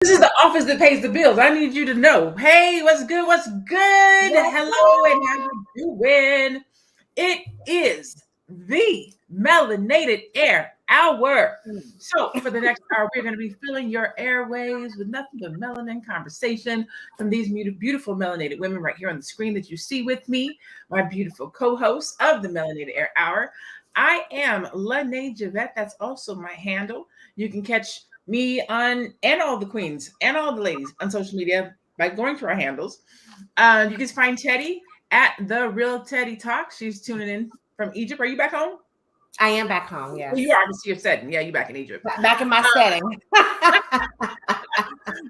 This is the office that pays the bills. I need you to know. Hey, what's good? What's good? Hello, and how you doing? It is the Melanated Air Hour. So for the next hour, we're going to be filling your airways with nothing but melanin conversation from these beautiful melanated women right here on the screen that you see with me, my beautiful co-host of the Melanated Air Hour. I am LaNée Javet. That's also my handle. You can catch me on and all the queens and all the ladies on social media by going to our handles. You can find Teddy at the Real Teddy Talk. She's tuning in from Egypt. Are you back home? I am back home. Yes. Well, you are. You're setting. Yeah, you back in Egypt. Back in my setting.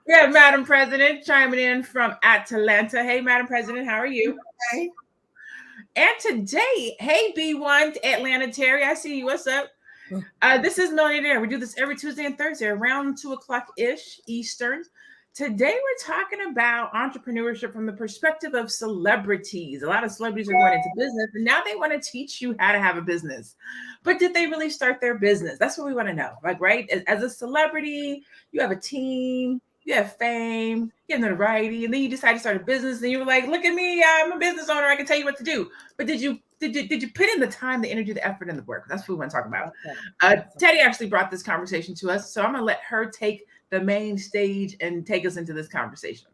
We have Madam President chiming in from Atlanta. Hey, Madam President, how are you? Okay. And today, hey, B1 Atlanta Terry, I see you. What's up? This is Millionaire. We do this every Tuesday and Thursday around 2:00-ish Eastern. Today, we're talking about entrepreneurship from the perspective of celebrities. A lot of celebrities are going into business, and now they want to teach you how to have a business. But did they really start their business? That's what we want to know. Like, right? As a celebrity, you have a team, you have fame, you have notoriety, and then you decide to start a business, and you were like, look at me, I'm a business owner, I can tell you what to do. But did you put in the time, the energy, the effort, and the work? That's what we want to talk about. Teddy actually brought this conversation to us, so I'm going to let her take the main stage and take us into this conversation.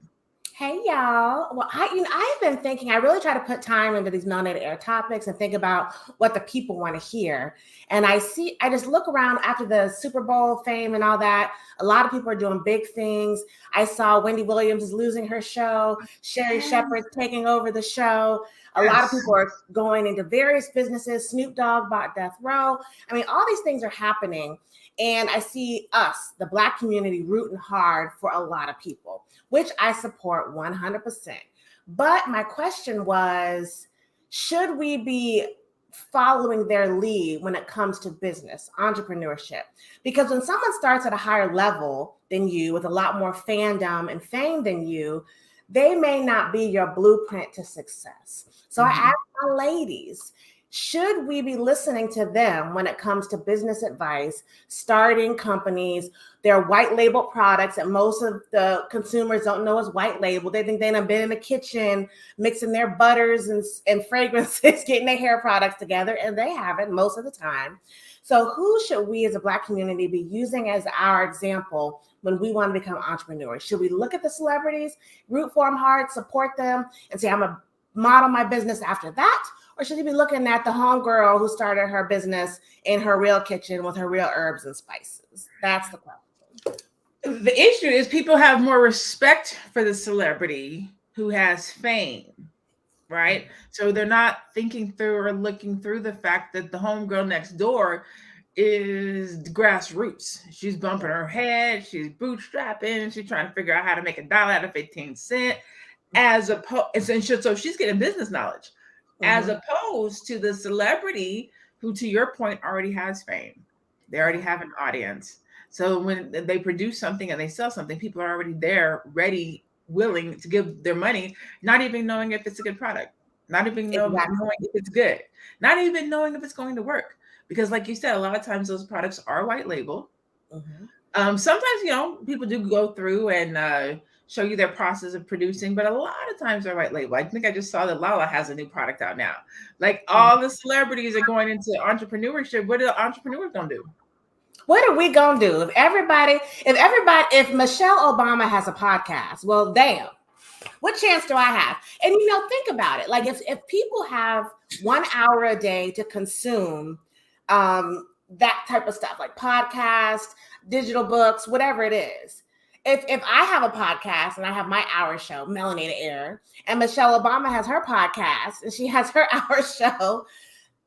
Hey, y'all. Well, I've been thinking, I really try to put time into these melanated air topics and think about what the people want to hear. And I just look around after the Super Bowl fame and all that. A lot of people are doing big things. I saw Wendy Williams is losing her show. Sherry Shepherd's taking over the show. A lot of people are going into various businesses. Snoop Dogg bought Death Row. I mean, all these things are happening. And I see us, the Black community, rooting hard for a lot of people, which I support 100%. But my question was, should we be following their lead when it comes to business, entrepreneurship? Because when someone starts at a higher level than you, with a lot more fandom and fame than you, they may not be your blueprint to success. So I asked my ladies, should we be listening to them when it comes to business advice, starting companies, their white label products that most of the consumers don't know is white label? They think they've been in the kitchen mixing their butters and fragrances, getting their hair products together, and they haven't most of the time. So who should we as a Black community be using as our example when we want to become entrepreneurs? Should we look at the celebrities, root for them hard, support them, and say, I'm going to model my business after that? Or should you be looking at the homegirl who started her business in her real kitchen with her real herbs and spices? That's the question. The issue is people have more respect for the celebrity who has fame, right? So they're not thinking through or looking through the fact that the homegirl next door is grassroots. She's bumping her head, she's bootstrapping, she's trying to figure out how to make $1 out of 15 cents. So she's getting business knowledge. As opposed to the celebrity who, to your point, already has fame. They already have an audience. So when they produce something and they sell something, people are already there, ready, willing to give their money, not even knowing if it's a good product, not even knowing if it's good, not even knowing if it's going to work. Because like you said, a lot of times those products are white label. Sometimes, people do go through and show you their process of producing, but a lot of times they're white label. I think I just saw that Lala has a new product out now. Like all the celebrities are going into entrepreneurship. What are the entrepreneurs gonna do? What are we gonna do if Michelle Obama has a podcast? Well, damn, what chance do I have? And think about it. Like if people have 1 hour a day to consume that type of stuff, like podcast, digital books, whatever it is. If I have a podcast and I have my hour show, Melanated Air, and Michelle Obama has her podcast and she has her hour show,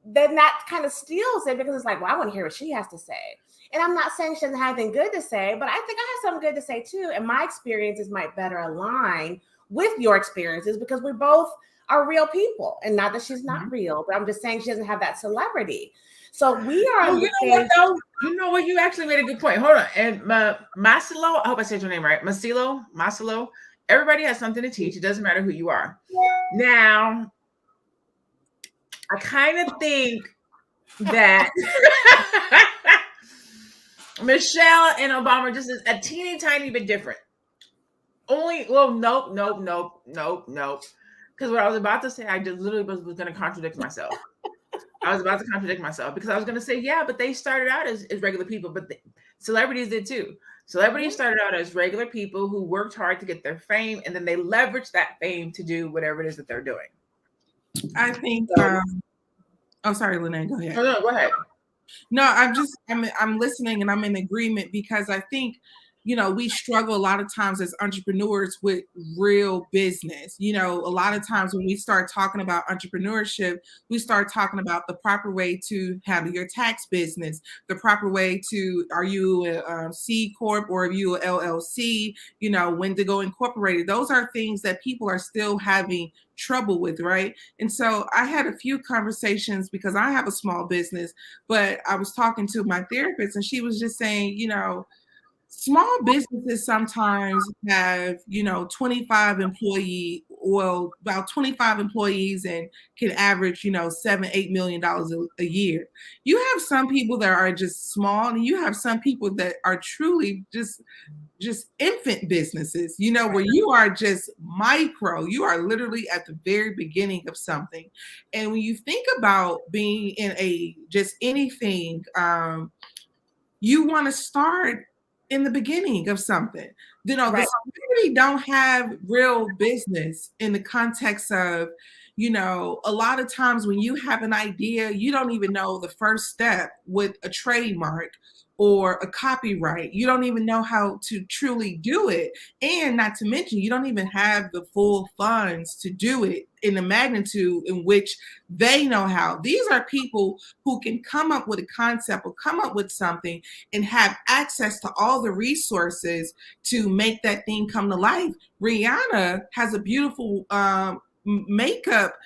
then that kind of steals it, because it's like, well, I want to hear what she has to say. And I'm not saying she doesn't have anything good to say, but I think I have something good to say too. And my experiences might better align with your experiences, because we both are real people. And not that she's not real, but I'm just saying she doesn't have that celebrity. So we are. You know what though? You know what? You actually made a good point. Hold on. And Masilo, I hope I said your name right. Masilo. Everybody has something to teach. It doesn't matter who you are. Now, I kind of think that Michelle and Obama just is a teeny tiny bit different. Nope. Because what I was about to say, I just literally was going to contradict myself. I was about to contradict myself because I was going to say, yeah, but they started out as regular people, but celebrities did too. Celebrities started out as regular people who worked hard to get their fame, and then they leveraged that fame to do whatever it is that they're doing. I think. Oh, sorry, LaNée, go ahead. No, go ahead. No, I'm listening and I'm in agreement because I think, we struggle a lot of times as entrepreneurs with real business. A lot of times when we start talking about entrepreneurship, we start talking about the proper way to handle your tax business, the proper way to, are you a C Corp or are you a LLC, when to go incorporated. Those are things that people are still having trouble with, right? And so I had a few conversations because I have a small business, but I was talking to my therapist and she was just saying, small businesses sometimes have, 25 about 25 employees and can average, $7-8 million a year. You have some people that are just small and you have some people that are truly just infant businesses, where you are just micro, you are literally at the very beginning of something. And when you think about being in just anything, you want to start in the beginning of something. The celebrity don't have real business in the context of, a lot of times when you have an idea, you don't even know the first step with a trademark or a copyright. You don't even know how to truly do it. And not to mention, you don't even have the full funds to do it in the magnitude in which they know how. These are people who can come up with a concept or come up with something and have access to all the resources to make that thing come to life. Rihanna has a beautiful makeup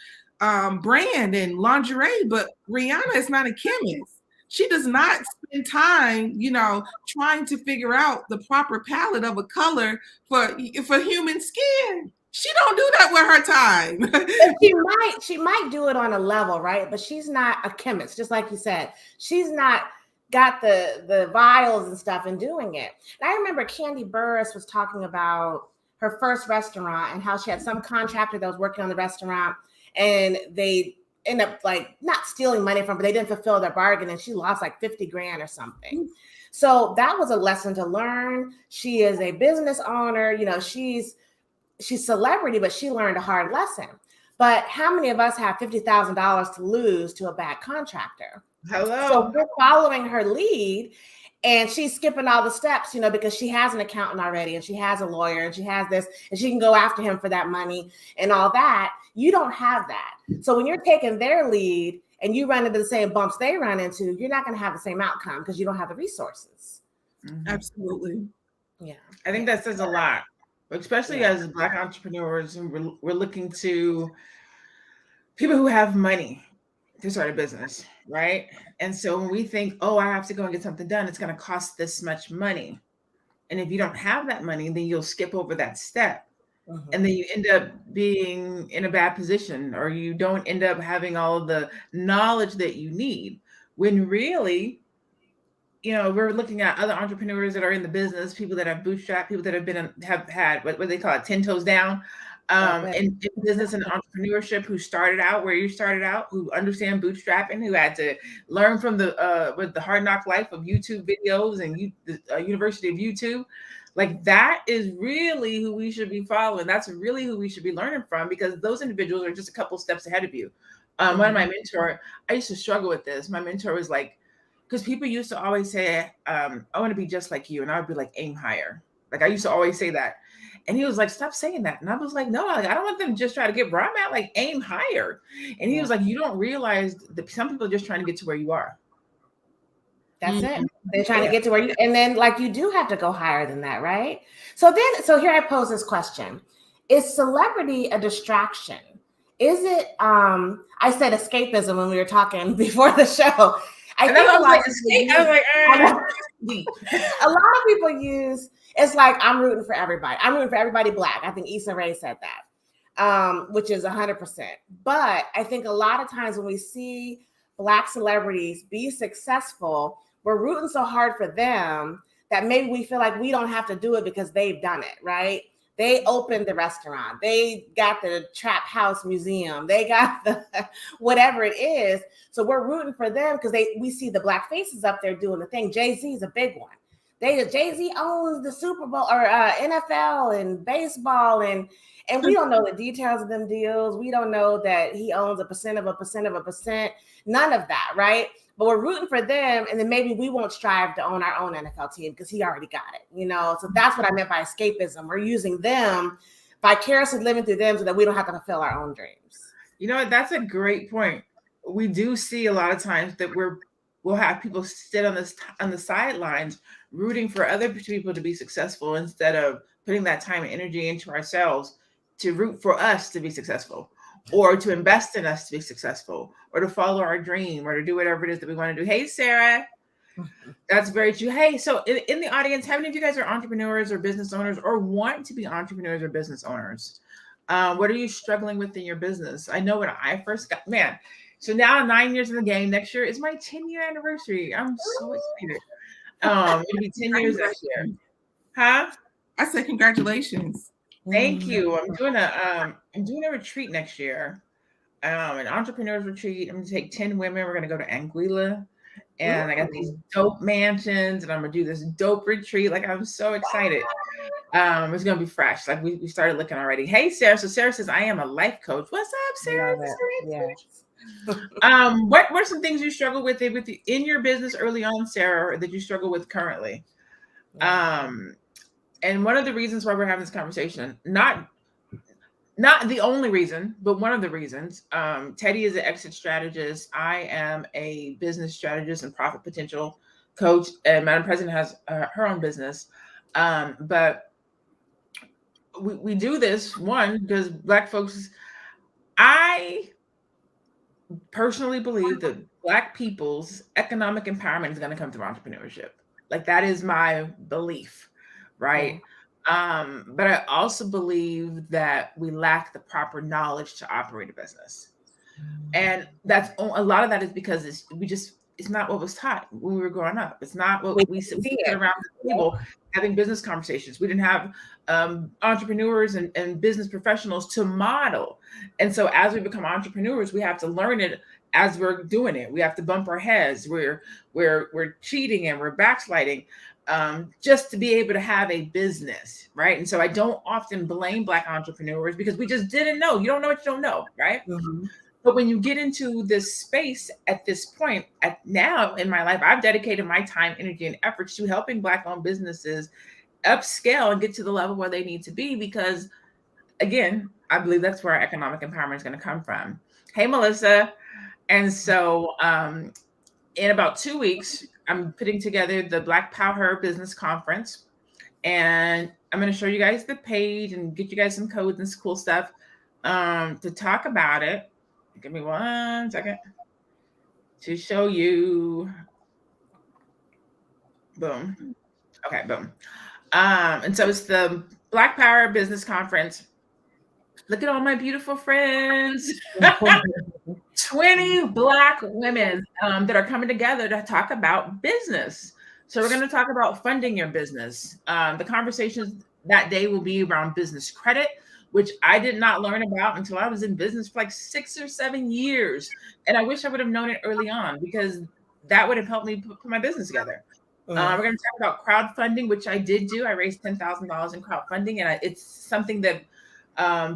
brand and lingerie, but Rihanna is not a chemist. She does not spend time, trying to figure out the proper palette of a color for human skin. She don't do that with her time. She might do it on a level, right? But she's not a chemist, just like you said. She's not got the vials and stuff and doing it. And I remember Candy Burris was talking about her first restaurant and how she had some contractor that was working on the restaurant and they end up like not stealing money from, but they didn't fulfill their bargain and she lost like 50 grand or something. So that was a lesson to learn. She is a business owner, she's celebrity, but she learned a hard lesson. But how many of us have $50,000 to lose to a bad contractor? Hello. So we're following her lead and she's skipping all the steps, because she has an accountant already and she has a lawyer and she has this and she can go after him for that money and all that. You don't have that. So when you're taking their lead and you run into the same bumps they run into, you're not going to have the same outcome because you don't have the resources. Mm-hmm. Absolutely. Yeah. I think that says a lot, especially as Black entrepreneurs, and we're looking to people who have money to start a business, right? And so when we think, oh, I have to go and get something done, it's going to cost this much money. And if you don't have that money, then you'll skip over that step. Mm-hmm. And then you end up being in a bad position, or you don't end up having all of the knowledge that you need. When really, we're looking at other entrepreneurs that are in the business, people that have bootstrapped, people that have had what they call it, 10 toes down. In business and entrepreneurship, who started out where you started out, who understand bootstrapping, who had to learn from the hard knock life of YouTube videos and the University of YouTube. Like that is really who we should be following. That's really who we should be learning from, because those individuals are just a couple steps ahead of you. One of my mentor, I used to struggle with this. My mentor was like, because people used to always say, I want to be just like you. And I would be like, aim higher. Like I used to always say that. And he was like, stop saying that. And I was like, no, I don't want them to just try to get where I'm at, like aim higher. And he was like, you don't realize that some people are just trying to get to where you are. That's it. They're trying to get to where you, and then like you do have to go higher than that, right? So here I pose this question. Is celebrity a distraction? Is it, I said escapism when we were talking before the show. I think a lot of people use, it's like, I'm rooting for everybody. I'm rooting for everybody Black. I think Issa Rae said that, which is 100%. But I think a lot of times when we see Black celebrities be successful, we're rooting so hard for them that maybe we feel like we don't have to do it because they've done it, right? They opened the restaurant. They got the Trap House Museum. They got the whatever it is. So we're rooting for them because we see the Black faces up there doing the thing. Jay-Z is a big one. Jay-Z owns the Super Bowl or NFL and baseball, and we don't know the details of them deals. We don't know that he owns a percent of a percent of a percent. None of that, right? But we're rooting for them, and then maybe we won't strive to own our own NFL team because he already got it, you know? So that's what I meant by escapism. We're using them, vicariously living through them so that we don't have to fulfill our own dreams. You know what? That's a great point. We do see a lot of times that we'll have people sit on the sidelines rooting for other people to be successful instead of putting that time and energy into ourselves to root for us to be successful, or to invest in us to be successful, or to follow our dream, or to do whatever it is that we want to do. Hey, Sarah. That's very true. Hey, so in the audience, how many of you guys are entrepreneurs or business owners, or want to be entrepreneurs or business owners? What are you struggling with in your business? I know when I first got, so now 9 years in the game. Next year is my 10-year anniversary. I'm so excited. It'll be 10 years next year. Huh? I said congratulations. Thank you. I'm doing a retreat next year. An entrepreneurs retreat. I'm gonna take 10 women. We're gonna go to Anguilla, and I got these dope mansions, and I'm gonna do this dope retreat. Like, I'm so excited. It's gonna be fresh. Like, we started looking already. Hey, Sarah. So Sarah says, I am a life coach. What's up, Sarah? Yes. What were some things you struggled with in your business early on, Sarah, or that you struggle with currently? And one of the reasons why we're having this conversation, not the only reason, but one of the reasons, Teddy is an exit strategist. I am a business strategist and profit potential coach, and Madam President has her own business. But we do this, one, because Black folks, I personally believe that Black people's economic empowerment is going to come through entrepreneurship. Like, that is my belief, right? But I also believe that we lack the proper knowledge to operate a business. And that's a lot of that is because it's not what was taught when we were growing up. It's not what we sit around the table having business conversations. We didn't have entrepreneurs and business professionals to model. And so as we become entrepreneurs, we have to learn it as we're doing it. We have to bump our heads. We're cheating and we're backsliding just to be able to have a business, right? And so I don't often blame Black entrepreneurs because we just didn't know. You don't know what you don't know, right? Mm-hmm. But when you get into this space at this point, now in my life, I've dedicated my time, energy, and efforts to helping Black-owned businesses upscale and get to the level where they need to be. Because, again, I believe that's where our economic empowerment is going to come from. Hey, Melissa. And so in about 2 weeks, I'm putting together the Black Power Business Conference. And I'm going to show you guys the page and get you guys some codes and some cool stuff to talk about it. Give me 1 second to show you. Boom. Okay, boom. And so it's the Black Power Business Conference. Look at all my beautiful friends. 20 Black women that are coming together to talk about business. So we're going to talk about funding your business. The conversations that day will be around business credit, which I did not learn about until I was in business for like 6 or 7 years. And I wish I would have known it early on because that would have helped me put my business together. We're going to talk about crowdfunding, which I did do. I raised $10,000 in crowdfunding, and it's something that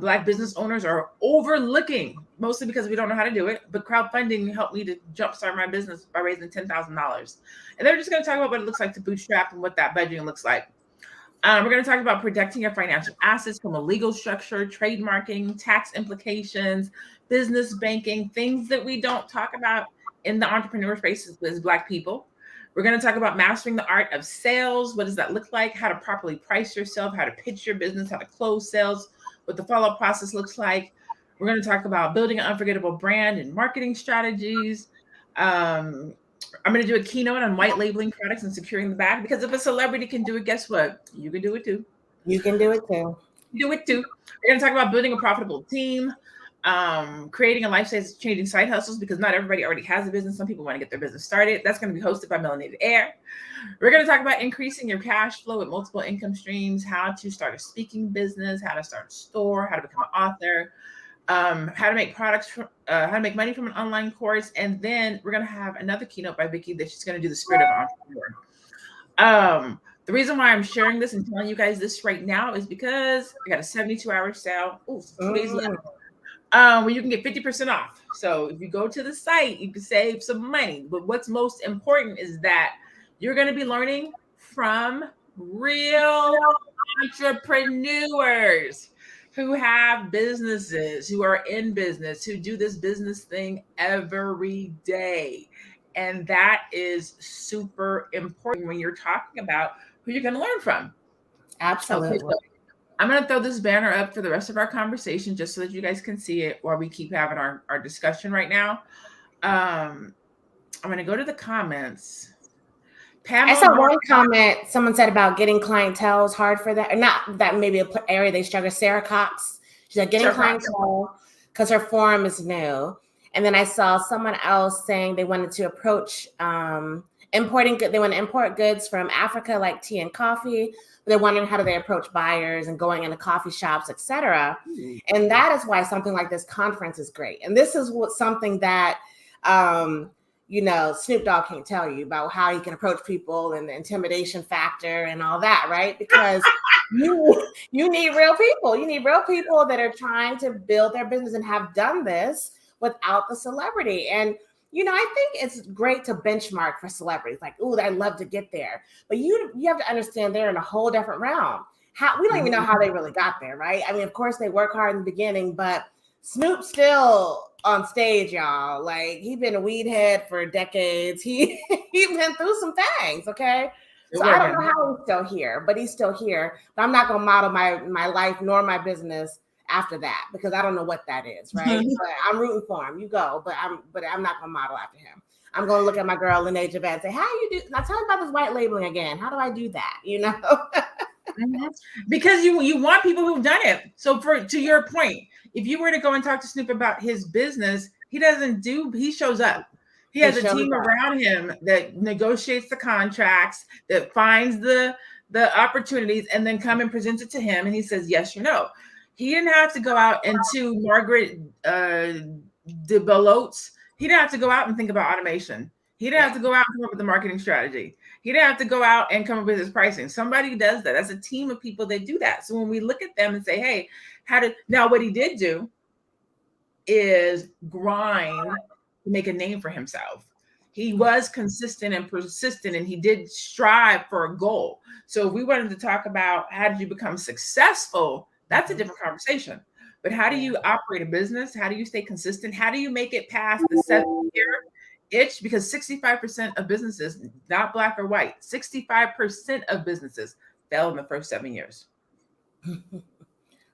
Black business owners are overlooking, mostly because we don't know how to do it. But crowdfunding helped me to jumpstart my business by raising $10,000. And they're just going to talk about what it looks like to bootstrap and what that budgeting looks like. We're going to talk about protecting your financial assets from a legal structure, trademarking, tax implications, business banking, things that we don't talk about in the entrepreneur space as Black people. We're going to talk about mastering the art of sales. What does that look like? How to properly price yourself, how to pitch your business, how to close sales, what the follow-up process looks like. We're going to talk about building an unforgettable brand and marketing strategies. I'm going to do a keynote on white labeling products and securing the bag, because if a celebrity can do it, guess what? You can do it too. You can do it too. Do it too. We're going to talk about building a profitable team. Creating a life-changing side hustles, because not everybody already has a business. Some people want to get their business started. That's going to be hosted by LaNée Javet. We're going to talk about increasing your cash flow with multiple income streams, how to start a speaking business, how to start a store, how to become an author, how to make how to make money from an online course. And then we're going to have another keynote by Vicki that she's going to do the spirit of entrepreneur. The reason why I'm sharing this and telling you guys this right now is because I got a 72-hour sale. Ooh, 2 days left. Where you can get 50% off. So if you go to the site, you can save some money. But what's most important is that you're going to be learning from real entrepreneurs who have businesses, who are in business, who do this business thing every day. And that is super important when you're talking about who you're going to learn from. Absolutely. Okay, so I'm going to throw this banner up for the rest of our conversation just so that you guys can see it while we keep having our discussion right now. I'm going to go to the comments. Pamela, I saw one comment someone said about getting clientele is hard for that. Or not that maybe an area they struggle. Sarah Cox, she said getting clientele because her forum is new. And then I saw someone else saying they wanted to approach importing. They want to import goods from Africa like tea and coffee. They're wondering how do they approach buyers and going into coffee shops, etc. And that is why something like this conference is great. And this is something that, Snoop Dogg can't tell you about how he can approach people and the intimidation factor and all that, right? Because you need real people. You need real people that are trying to build their business and have done this without the celebrity. And I think it's great to benchmark for celebrities. Like, ooh, I'd love to get there. But you have to understand they're in a whole different realm. We don't even know how they really got there, right? I mean, of course, they work hard in the beginning, but Snoop's still on stage, y'all. Like, he's been a weed head for decades. He's been through some things, okay? So I don't know how he's still here, but he's still here. But I'm not going to model my life nor my business after that, because I don't know what that is, right? But I'm rooting for him. You go, but I'm not gonna model after him. I'm gonna look at my girl LaNée Javet and say, "How you do?" Now tell me about this white labeling again. How do I do that? Because you want people who've done it. So to your point, if you were to go and talk to Snoop about his business, he shows up. He has a team around him that negotiates the contracts, that finds the opportunities, and then come and presents it to him, and he says yes or no. He didn't have to go out into Margaret de Belot's. He didn't have to go out and think about automation. He didn't have to go out and come up with the marketing strategy. He didn't have to go out and come up with his pricing. Somebody does that. That's a team of people that do that. So when we look at them and say, hey, now what he did do is grind to make a name for himself. He was consistent and persistent, and he did strive for a goal. So if we wanted to talk about how did you become successful, that's a different conversation. But how do you operate a business? How do you stay consistent? How do you make it past the 7-year itch? Because 65% of businesses, not black or white, 65% of businesses fail in the first 7 years.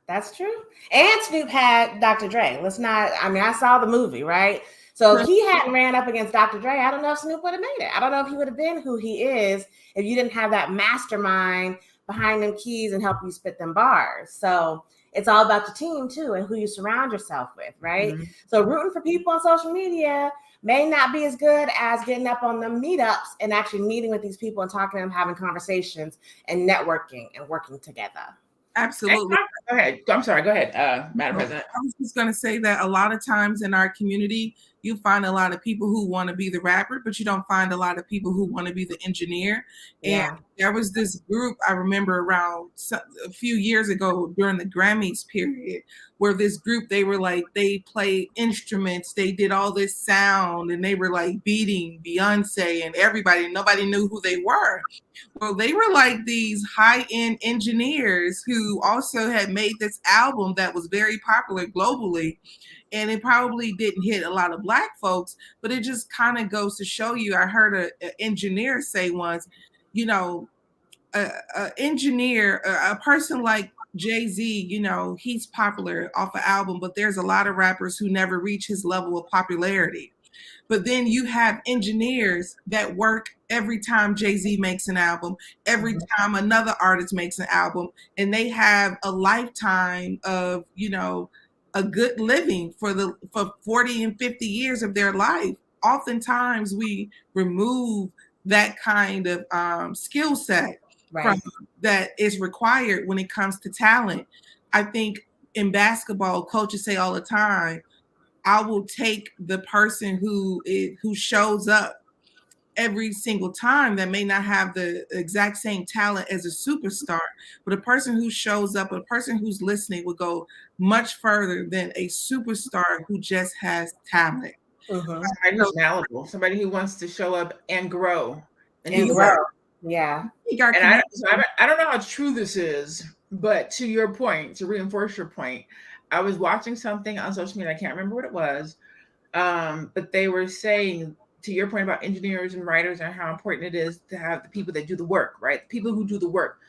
That's true. And Snoop had Dr. Dre. I saw the movie, right? So if he hadn't ran up against Dr. Dre, I don't know if Snoop would have made it. I don't know if he would have been who he is if you didn't have that mastermind behind them keys and help you spit them bars. So it's all about the team too and who you surround yourself with, right? Mm-hmm. So rooting for people on social media may not be as good as getting up on the meetups and actually meeting with these people and talking to them, having conversations and networking and working together. Absolutely. Go ahead. I'm sorry. Go ahead, Madam President. I was just going to say that a lot of times in our community, you find a lot of people who want to be the rapper, but you don't find a lot of people who want to be the engineer. Yeah. And there was this group I remember around a few years ago during the Grammys period, where this group, they played instruments, they did all this sound, and they were like beating Beyonce and nobody knew who they were. Well, they were like these high-end engineers who also had made this album that was very popular globally. And it probably didn't hit a lot of Black folks, but it just kind of goes to show you. I heard an engineer say once, an engineer, a person like Jay-Z, he's popular off an album, but there's a lot of rappers who never reach his level of popularity. But then you have engineers that work every time Jay-Z makes an album, every time another artist makes an album, and they have a lifetime of, a good living for 40 and 50 years of their life. Oftentimes we remove that kind of skill set from that is required when it comes to talent. I think in basketball, coaches say all the time, I will take the person who shows up every single time that may not have the exact same talent as a superstar, but a person who shows up, a person who's listening will go much further than a superstar who just has talent. Somebody who's malleable, somebody who wants to show up and grow and do the grow. work. Yeah. And I don't know how true this is, but to your point, to reinforce your point, I was watching something on social media. I can't remember what it was, but they were saying, to your point about engineers and writers and how important it is to have the people that do the work, right? People who do the work.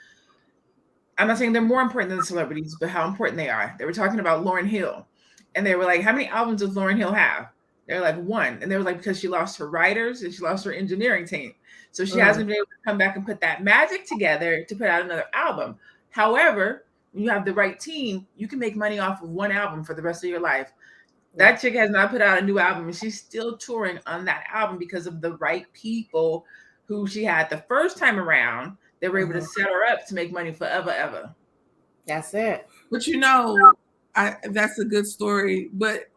I'm not saying they're more important than the celebrities, but how important they are. They were talking about Lauryn Hill, and they were like, how many albums does Lauryn Hill have? They're like, one. And they were like, because she lost her writers and she lost her engineering team. So she hasn't been able to come back and put that magic together to put out another album. However, when you have the right team, you can make money off of one album for the rest of your life. That chick has not put out a new album, and she's still touring on that album because of the right people who she had the first time around. They were able to set her up to make money forever, ever. That's it. But that's a good story. But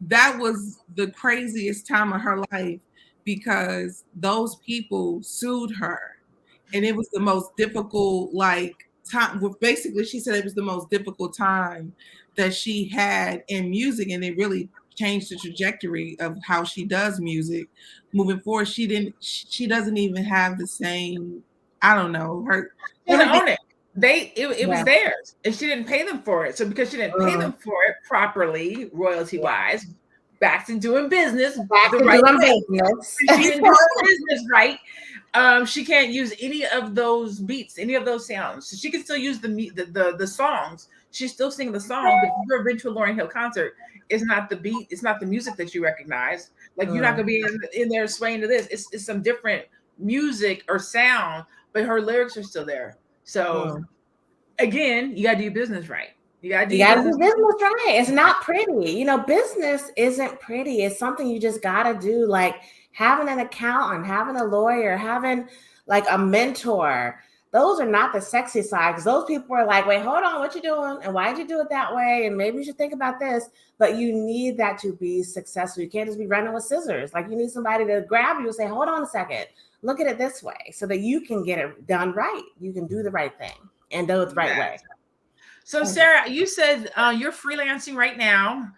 that was the craziest time of her life because those people sued her, and it was the most difficult time. Basically, she said it was the most difficult time that she had in music, and it really changed the trajectory of how she does music moving forward. She doesn't even have the same, I don't know, she didn't own it. It was theirs, and she didn't pay them for it. So because she didn't pay them for it properly, royalty wise, back to doing business, She didn't do her business right. She can't use any of those beats, any of those sounds. So she can still use the songs. She's still singing the song, but if you've ever been to a Lauryn Hill concert, it's not the beat, it's not the music that you recognize. Like you're not gonna be in there swaying to this. It's some different music or sound, but her lyrics are still there. So again, you gotta do your business right. You gotta do business right. It's not pretty. Business isn't pretty. It's something you just gotta do. Like having an accountant, having a lawyer, having like a mentor. Those are not the sexy side, because those people are like, wait, hold on, what you doing? And why did you do it that way? And maybe you should think about this. But you need that to be successful. You can't just be running with scissors. Like you need somebody to grab you and say, hold on a second, look at it this way, so that you can get it done right. You can do the right thing and do it the right way. So Sarah, you said you're freelancing right now,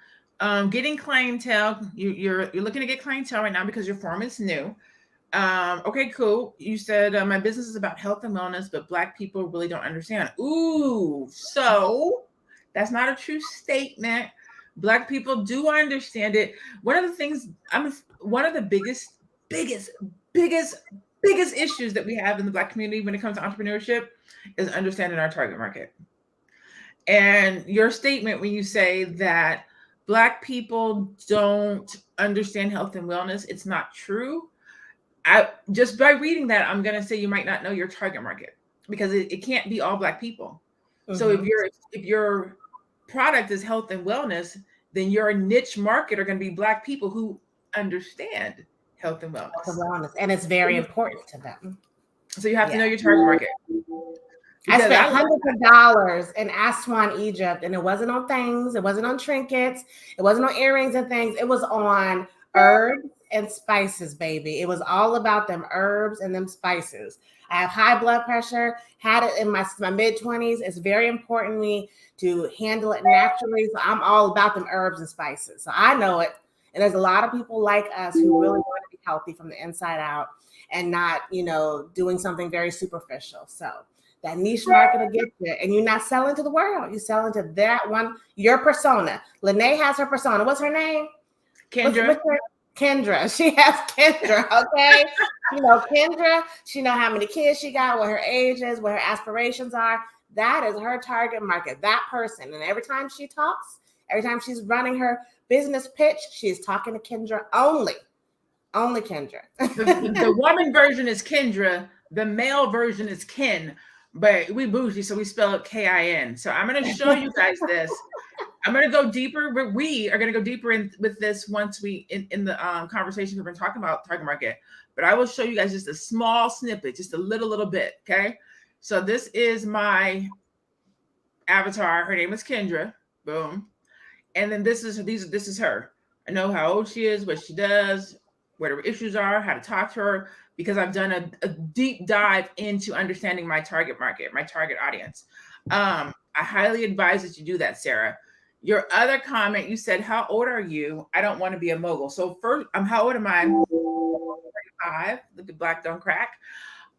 getting clientele. You're looking to get clientele right now because your form is new. Okay, cool. You said my business is about health and wellness, but Black people really don't understand. Ooh, so that's not a true statement. Black people do understand it. One of the things one of the biggest issues that we have in the Black community when it comes to entrepreneurship is understanding our target market. And your statement when you say that Black people don't understand health and wellness, it's not true. Just by reading that, I'm going to say you might not know your target market, because it can't be all Black people. So if your product is health and wellness, then your niche market are going to be Black people who understand health and wellness. And it's very important to them. So you have to know your target market. I spent hundreds of dollars in Aswan, Egypt, and it wasn't on things. It wasn't on trinkets. It wasn't on earrings and things. It was on herbs and spices, baby. It was all about them herbs and them spices. I have high blood pressure, had it in my mid-20s. It's very important to me to handle it naturally. So I'm all about them herbs and spices. So I know it. And there's a lot of people like us who really want to be healthy from the inside out and not, doing something very superficial. So that niche market will get you. And you're not selling to the world. You're selling to that one, your persona. LaNée has her persona. What's her name? Kendra. Kendra. She has Kendra, okay? Kendra, she know how many kids she got, what her age is, what her aspirations are. That is her target market, that person. And every time she talks, every time she's running her business pitch, she's talking to Kendra only. Only Kendra. The woman version is Kendra. The male version is Ken. But we bougie, so we spell it K-I-N. So I'm going to show you guys this. I'm going to go deeper. We are going to go deeper in with this once we in the conversation we've been talking about target market. But I will show you guys just a small snippet, just a little bit. Okay. So this is my avatar. Her name is Kendra. Boom. And then this is her. I know how old she is, what she does, what her issues are, how to talk to her, because I've done a deep dive into understanding my target market, my target audience. I highly advise that you do that, Sarah. Your other comment, you said, how old are you? I don't want to be a mogul. So first, how old am I? 45. Look at Black Don't Crack.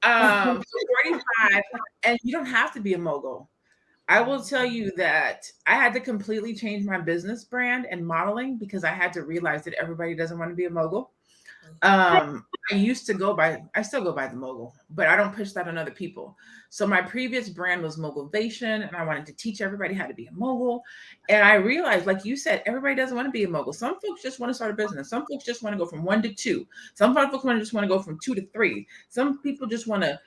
So 45, and you don't have to be a mogul. I will tell you that I had to completely change my business brand and modeling because I had to realize that everybody doesn't want to be a mogul. I still go by the mogul, but I don't push that on other people. So my previous brand was Mogulvation, and I wanted to teach everybody how to be a mogul. And I realized, like you said, everybody doesn't want to be a mogul. Some folks just want to start a business. Some folks just want to go from 1 to 2. Some folks just want to go from 2 to 3. Some people just want to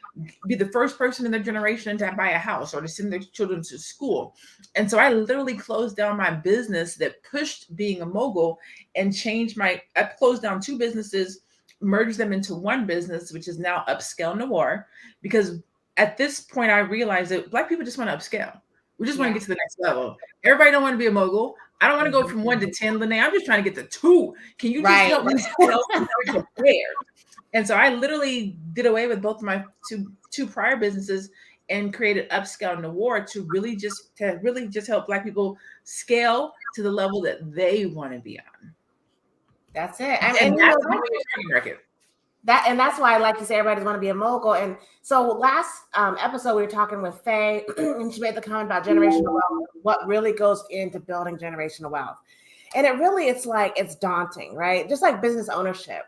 be the first person in their generation to buy a house or to send their children to school. And so I literally closed down my business that pushed being a mogul and I closed down 2 businesses, merged them into one business, which is now Upscale Noir, because at this point I realized that Black people just want to upscale. We just want to get to the next level. Everybody don't want to be a mogul. I don't want to go from 1 to 10, LaNée. I'm just trying to get to 2. Can you just help me prepared? And so I literally did away with both of my two prior businesses and created Upscale Noir to really just help Black people scale to the level that they want to be on. That's it. And that's that's why I like to say everybody doesn't want to be a mogul. And so last episode we were talking with Faye, and she made the comment about generational wealth, what really goes into building generational wealth. And it's daunting, right? Just like business ownership.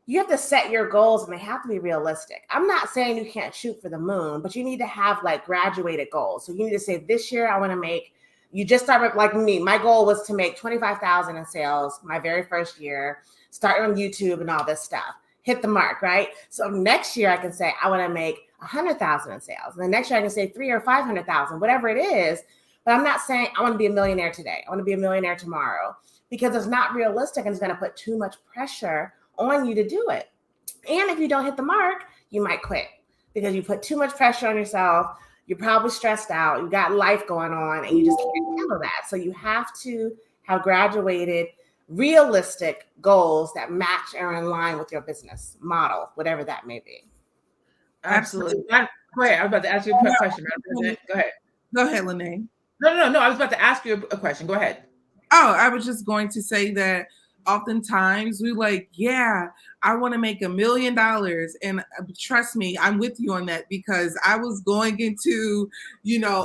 You have to set your goals and they have to be realistic. I'm not saying you can't shoot for the moon, but you need to have like graduated goals. So you need to say, this year I want to make, you just start with, like me, my goal was to make $25,000 in sales my very first year, start on YouTube and all this stuff, hit the mark, right? So next year I can say, I want to make $100,000 in sales. And the next year I can say 300,000 or 500,000, whatever it is. But I'm not saying I want to be a millionaire today. I want to be a millionaire tomorrow, because it's not realistic and it's going to put too much pressure on you to do it. And if you don't hit the mark, you might quit because you put too much pressure on yourself. You're probably stressed out. You got life going on and you just can't handle that. So you have to have graduated, realistic goals that match or in line with your business model, whatever that may be. Absolutely. Go ahead. I was about to ask you a question. Go ahead. Go ahead, LaNée. No. I was about to ask you a question. Go ahead. Oh, I was just going to say that oftentimes we like, yeah, I want to make $1 million. And trust me, I'm with you on that, because I was going into,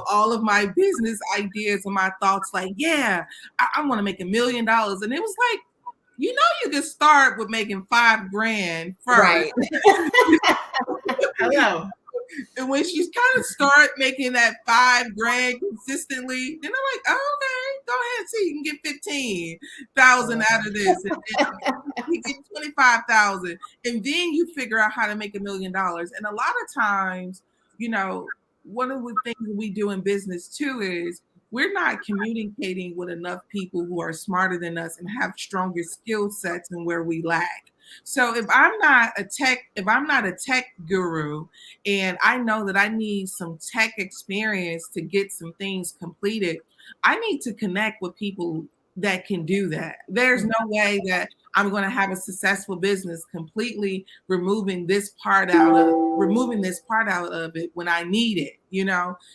all of my business ideas and my thoughts like, yeah, I want to make $1 million. And it was like, you can start with making $5,000 first. Right. Hello. And when she kind of start making that $5,000 consistently, then I'm like, oh, okay, go ahead, see, you can get 15,000 out of this, and you get 25,000, and then you figure out how to make $1 million. And a lot of times, one of the things we do in business too is we're not communicating with enough people who are smarter than us and have stronger skill sets and where we lack. So if I'm not a tech guru, and I know that I need some tech experience to get some things completed, I need to connect with people that can do that. There's no way that I'm going to have a successful business completely removing this part out of it when I need it,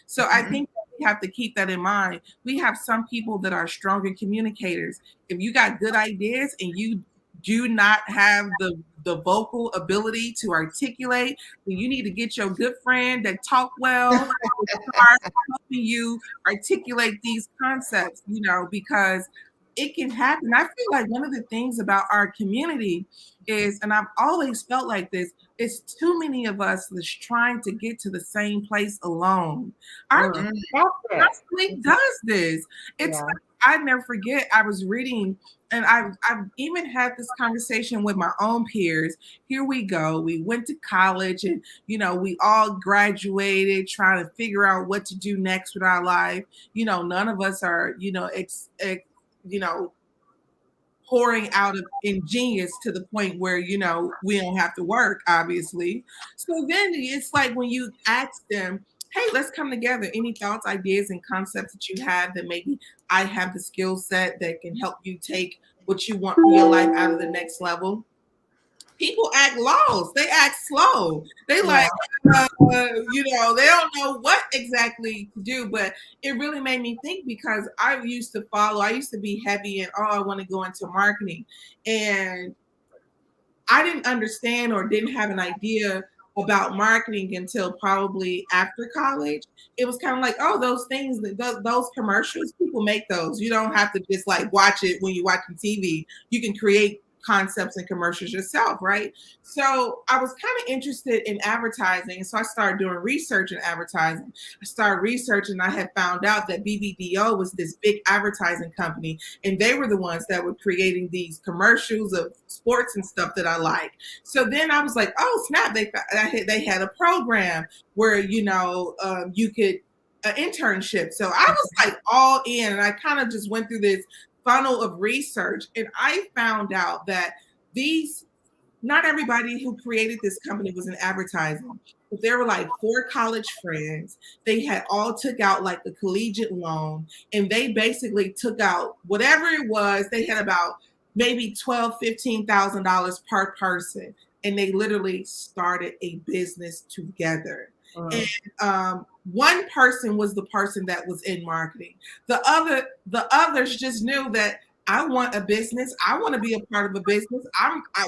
So I think we have to keep that in mind. We have some people that are stronger communicators. If you got good ideas and you do not have the vocal ability to articulate, then you need to get your good friend that talk well start helping you articulate these concepts, because it can happen. I feel like one of the things about our community is, and I've always felt like this, is too many of us that's trying to get to the same place alone. Our community constantly does this. It's like, I never forget, I was reading and I've even had this conversation with my own peers. Here we go. We went to college, and we all graduated, trying to figure out what to do next with our life. None of us are, pouring out of ingenious to the point where we don't have to work, obviously. So then it's like when you ask them, hey, let's come together, any thoughts, ideas, and concepts that you have that maybe I have the skill set that can help you take what you want for your life out of the next level. People act lost. They act slow. They like, they don't know what exactly to do. But it really made me think, because I used to be heavy and, I want to go into marketing. And I didn't understand or didn't have an idea about marketing until probably after college. It was kind of like, those things, those commercials, people make those. You don't have to just like watch it when you're watching TV. You can create concepts and commercials yourself, right? So I was kind of interested in advertising. So I started doing research in advertising. I started researching. I had found out that BBDO was this big advertising company, and they were the ones that were creating these commercials of sports and stuff that I like. So then I was like, oh snap! They had a program where you could an internship. So I was like all in, and I kind of just went through this funnel of research, and I found out that not everybody who created this company was in advertising. But there were like 4 college friends. They had all took out like a collegiate loan, and they basically took out whatever it was. They had about maybe $12,000-$15,000 per person, and they literally started a business together. And one person was the person that was in marketing. The others just knew that I want a business. I want to be a part of a business.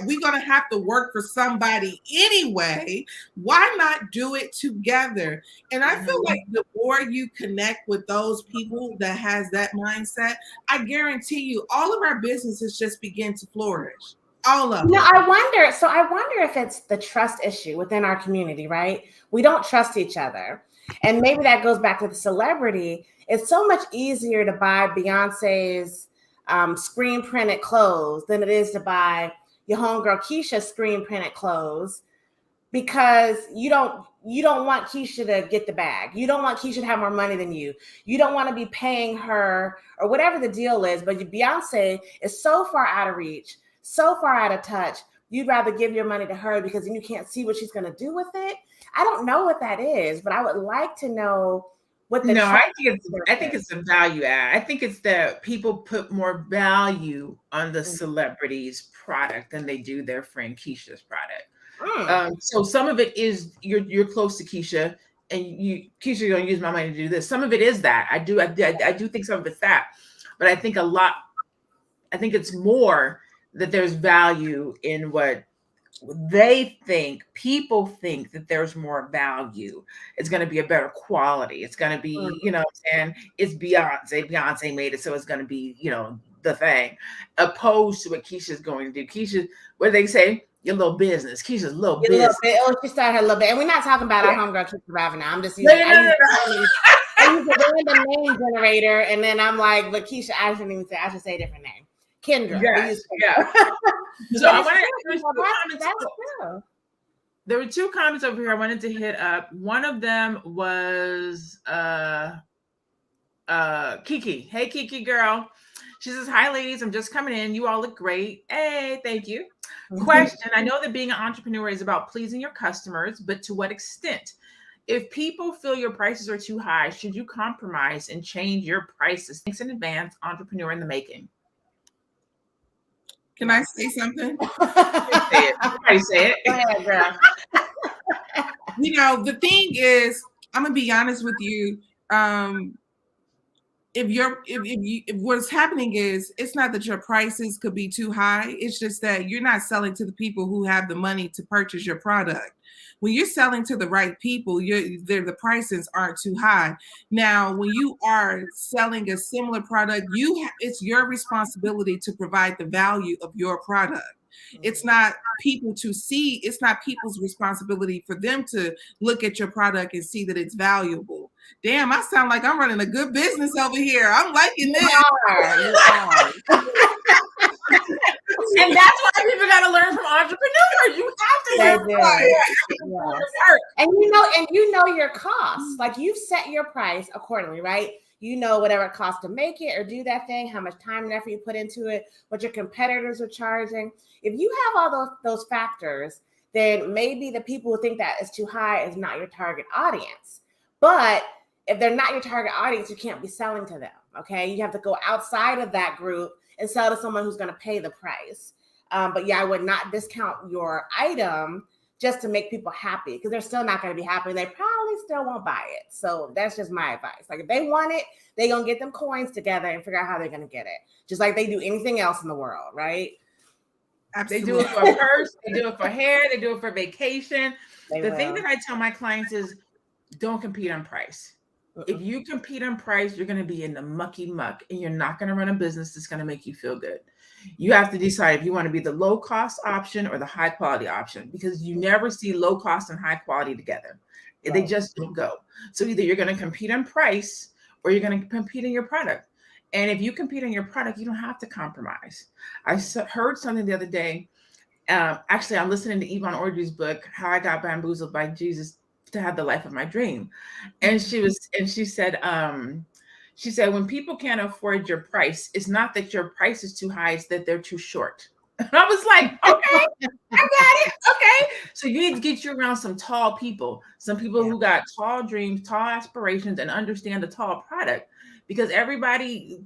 We're going to have to work for somebody anyway. Why not do it together? And I feel like the more you connect with those people that has that mindset, I guarantee you all of our businesses just begin to flourish. All of them. I wonder if it's the trust issue within our community, right? We don't trust each other. And maybe that goes back to the celebrity. It's so much easier to buy Beyonce's screen printed clothes than it is to buy your homegirl Keisha screen printed clothes, because you don't want Keisha to get the bag. You don't want Keisha to have more money than you. You don't want to be paying her or whatever the deal is. But Beyonce is so far out of reach, so far out of touch. You'd rather give your money to her because then you can't see what she's going to do with it. I don't know what that is, but I would like to know what the. No, I think it's a value add. I think it's that people put more value on the celebrity's product than they do their friend Keisha's product. So some of it is you're close to Keisha, and Keisha, you're going to use my money to do this. Some of it is that I do think some of it's that, but I think it's more that there's value in what people think that there's more value. It's going to be a better quality. It's going to be, and it's Beyonce made it, so it's going to be, the thing, opposed to what Keisha's going to do. Keisha, what they say, your little business. Keisha's little business. She started her little bit, and we're not talking about our homegirl Keisha Ravenell. I'm just using. I use a random name generator, and then I'm like, but Keisha, I shouldn't even say. I should say a different name. Kendra. Yes, yeah. So there were 2 comments over here I wanted to hit up. One of them was Kiki. Hey, Kiki girl. She says, hi, ladies. I'm just coming in. You all look great. Hey, thank you. Question. I know that being an entrepreneur is about pleasing your customers, but to what extent? If people feel your prices are too high, should you compromise and change your prices? Thanks in advance, entrepreneur in the making. Can I say something? Everybody say it. Go ahead, girl. The thing is, I'm gonna be honest with you. If what's happening is, it's not that your prices could be too high. It's just that you're not selling to the people who have the money to purchase your product. When you're selling to the right people, the prices aren't too high. Now, when you are selling a similar product, it's your responsibility to provide the value of your product. It's not people to see. It's not people's responsibility for them to look at your product and see that it's valuable. Damn, I sound like I'm running a good business over here. I'm liking this. You are. And that's why people got to learn from entrepreneurs. You have to learn from yes. And you know your costs. Like you've set your price accordingly, right? You know whatever it costs to make it or do that thing, how much time and effort you put into it, what your competitors are charging. If you have all those factors, then maybe the people who think that is too high is not your target audience. But if they're not your target audience, you can't be selling to them. Okay, you have to go outside of that group and sell to someone who's going to pay the price. But yeah, I would not discount your item just to make people happy because they're still not going to be happy. They probably still won't buy it. So that's just my advice. Like if they want it, they're going to get them coins together and figure out how they're going to get it. Just like they do anything else in the world, right? Absolutely. They do it for a purse. They do it for hair. They do it for vacation. The thing that I tell my clients is don't compete on price. If you compete on price, you're going to be in the mucky muck and you're not going to run a business that's going to make you feel good. You have to decide if you want to be the low cost option or the high quality option because you never see low cost and high quality together. Right. They just don't go. So either you're going to compete on price or you're going to compete in your product. And if you compete on your product, you don't have to compromise. I heard something the other day. Actually, I'm listening to Yvonne Orji's book, How I Got Bamboozled by Jesus to Have the Life of My Dream. And she said, when people can't afford your price, it's not that your price is too high, it's that they're too short. And I was like, okay, I got it. Okay. So you need to get you around some tall people, some people who got tall dreams, tall aspirations, and understand the tall product. Because everybody,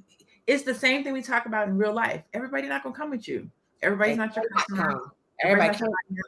it's the same thing we talk about in real life. Everybody's not going to come with you. Everybody's not your customer. Everybody's not your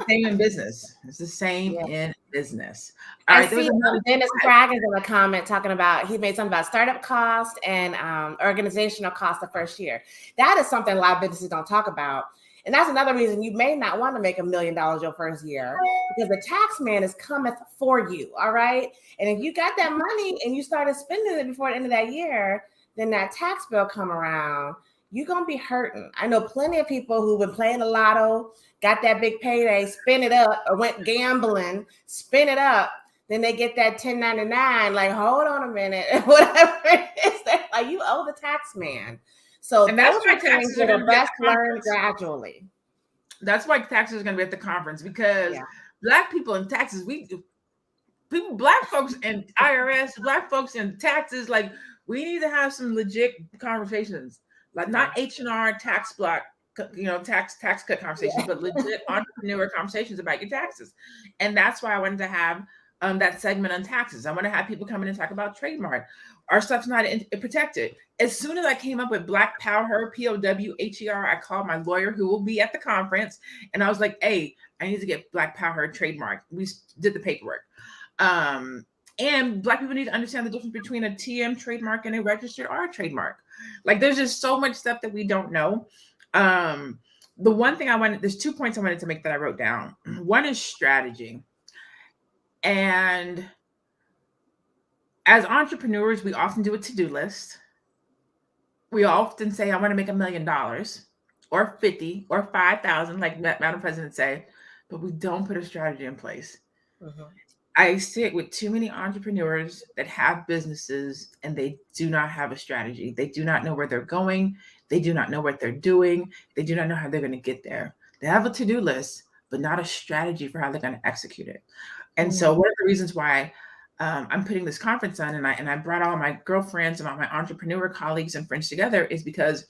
same in business. It's the same in business. All right, see Dennis Cragg is in a comment talking about he made something about startup cost and organizational cost the first year. That is something a lot of businesses don't talk about. And that's another reason you may not want to make $1 million your first year because the tax man is coming for you. All right. And if you got that money and you started spending it before the end of that year, then that tax bill come around, you're going to be hurting. I know plenty of people who've been playing the lotto, got that big payday, spin it up, or went gambling, spin it up. Then they get that 1099, like, hold on a minute, whatever it is. Like, you owe the tax man. So and that's why taxes are going to be best learned gradually. That's why taxes are going to be at the conference because Black people in taxes, Black folks in IRS, Black folks in taxes, like we need to have some legit conversations, like not H&R tax block, tax cut conversations, but legit entrepreneur conversations about your taxes. And that's why I wanted to have that segment on taxes. I want to have people come in and talk about trademark. Our stuff's not protected. As soon as I came up with Black Power, POWHER, I called my lawyer who will be at the conference. And I was like, hey, I need to get Black Power trademark. We did the paperwork. And Black people need to understand the difference between a TM trademark and a registered R trademark. Like there's just so much stuff that we don't know. The one thing there's 2 points I wanted to make that I wrote down. One is strategy. And as entrepreneurs, we often do a to-do list. We often say, I want to make $1 million or 50 or 5,000, like Madam President said, but we don't put a strategy in place. Mm-hmm. I sit with too many entrepreneurs that have businesses and they do not have a strategy. They do not know where they're going. They do not know what they're doing. They do not know how they're going to get there. They have a to-do list, but not a strategy for how they're going to execute it. And so one of the reasons why I'm putting this conference on and I brought all my girlfriends and all my entrepreneur colleagues and friends together is because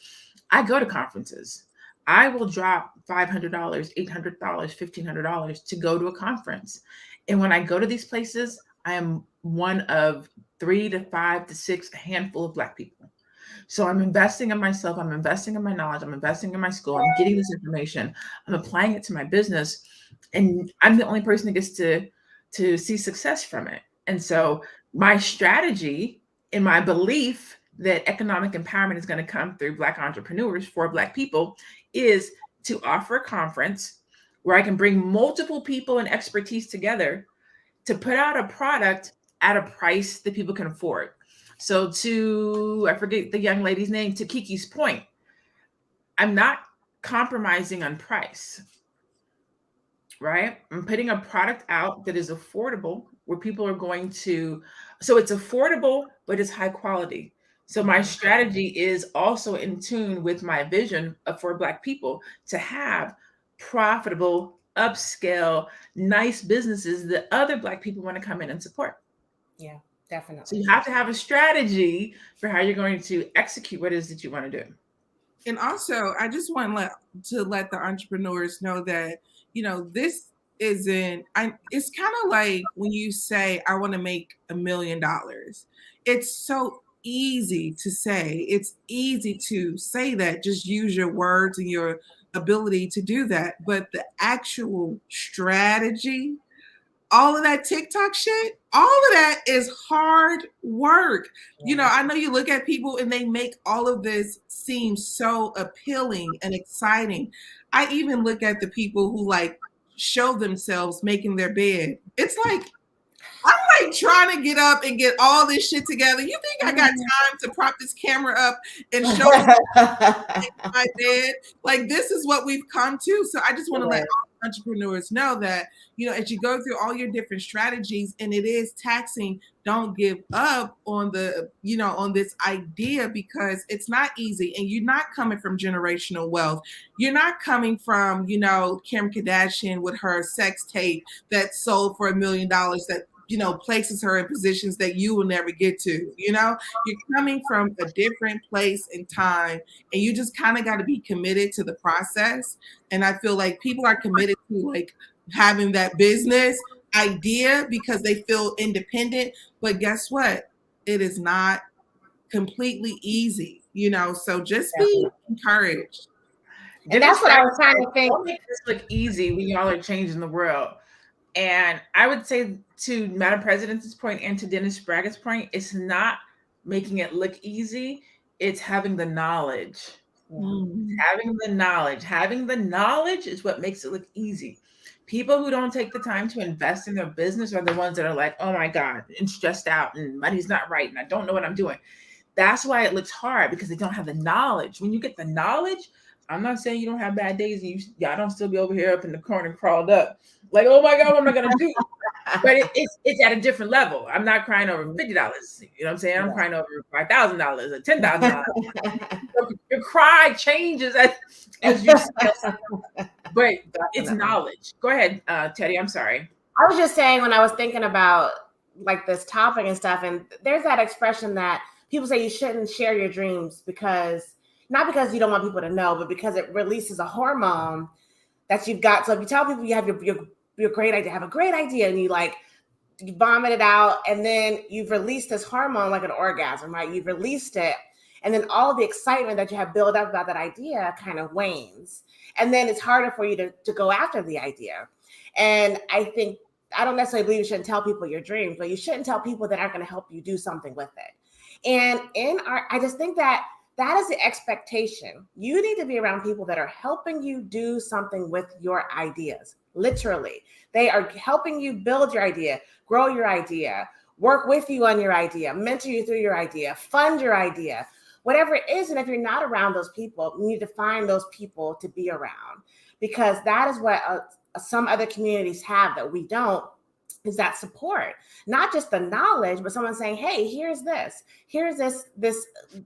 I go to conferences. I will drop $500, $800, $1,500 to go to a conference. And when I go to these places, I am one of 3 to 5 to 6, a handful of Black people. So I'm investing in myself. I'm investing in my knowledge. I'm investing in my school. I'm getting this information. I'm applying it to my business. And I'm the only person that gets to see success from it. And so my strategy and my belief that economic empowerment is going to come through Black entrepreneurs for Black people is to offer a conference where I can bring multiple people and expertise together to put out a product at a price that people can afford. So I forget the young lady's name, to Kiki's point, I'm not compromising on price, right? I'm putting a product out that is affordable where people are going to, so it's affordable, but it's high quality. So my strategy is also in tune with my vision for Black people to have profitable, upscale, nice businesses that other Black people want to come in and support. Yeah, So definitely. you have to have a strategy for how you're going to execute what it is that you want to do. And also, I just want to let the entrepreneurs know that, this isn't, it's kind of like when you say, I want to make $1 million. It's so easy to say. It's easy to say that. Just use your words and your ability to do that. But the actual strategy, all of that TikTok shit, all of that is hard work. I know you look at people and they make all of this seem so appealing and exciting. I even look at the people who like show themselves making their bed. It's like, I'm like trying to get up and get all this shit together. You think I got time to prop this camera up and show my bed? Like, this is what we've come to. So I just want to let all entrepreneurs know that, as you go through all your different strategies and it is taxing, don't give up on on this idea, because it's not easy, and you're not coming from generational wealth. You're not coming from, Kim Kardashian with her sex tape that sold for $1 million that places her in positions that you will never get to. You're coming from a different place and time, and you just kind of got to be committed to the process. And I feel like people are committed to like having that business idea because they feel independent. But guess what? It is not completely easy, so just be encouraged. And that's what I was trying to think. Don't make this look easy when y'all are changing the world. And I would say, to Madam President's point and to Dennis Braggett's point, it's not making it look easy. It's having the knowledge. Having the knowledge. Having the knowledge is what makes it look easy. People who don't take the time to invest in their business are the ones that are like, oh my God, and stressed out and money's not right and I don't know what I'm doing. That's why it looks hard, because they don't have the knowledge. When you get the knowledge, I'm not saying you don't have bad days and y'all don't still be over here up in the corner crawled up. Like, oh my God, what am I going to do? But it's at a different level. I'm not crying over $50. You know what I'm saying? I'm crying over $5,000 or $10,000. Your cry changes as you but it's knowledge. Go ahead, Teddy. I'm sorry. I was just saying, when I was thinking about like this topic and stuff, and there's that expression that people say you shouldn't share your dreams not because you don't want people to know, but because it releases a hormone that you've got. So if you tell people you have your great idea, have a great idea, and you vomit it out, and then you've released this hormone like an orgasm, right? You've released it, and then all the excitement that you have built up about that idea kind of wanes. And then it's harder for you to go after the idea. And I don't necessarily believe you shouldn't tell people your dreams, but you shouldn't tell people that aren't going to help you do something with it. And I just think that is the expectation. You need to be around people that are helping you do something with your ideas. Literally, they are helping you build your idea, grow your idea, work with you on your idea, mentor you through your idea, fund your idea, whatever it is. And if you're not around those people, you need to find those people to be around, because that is what some other communities have that we don't, is that support, not just the knowledge, but someone saying, hey, here's this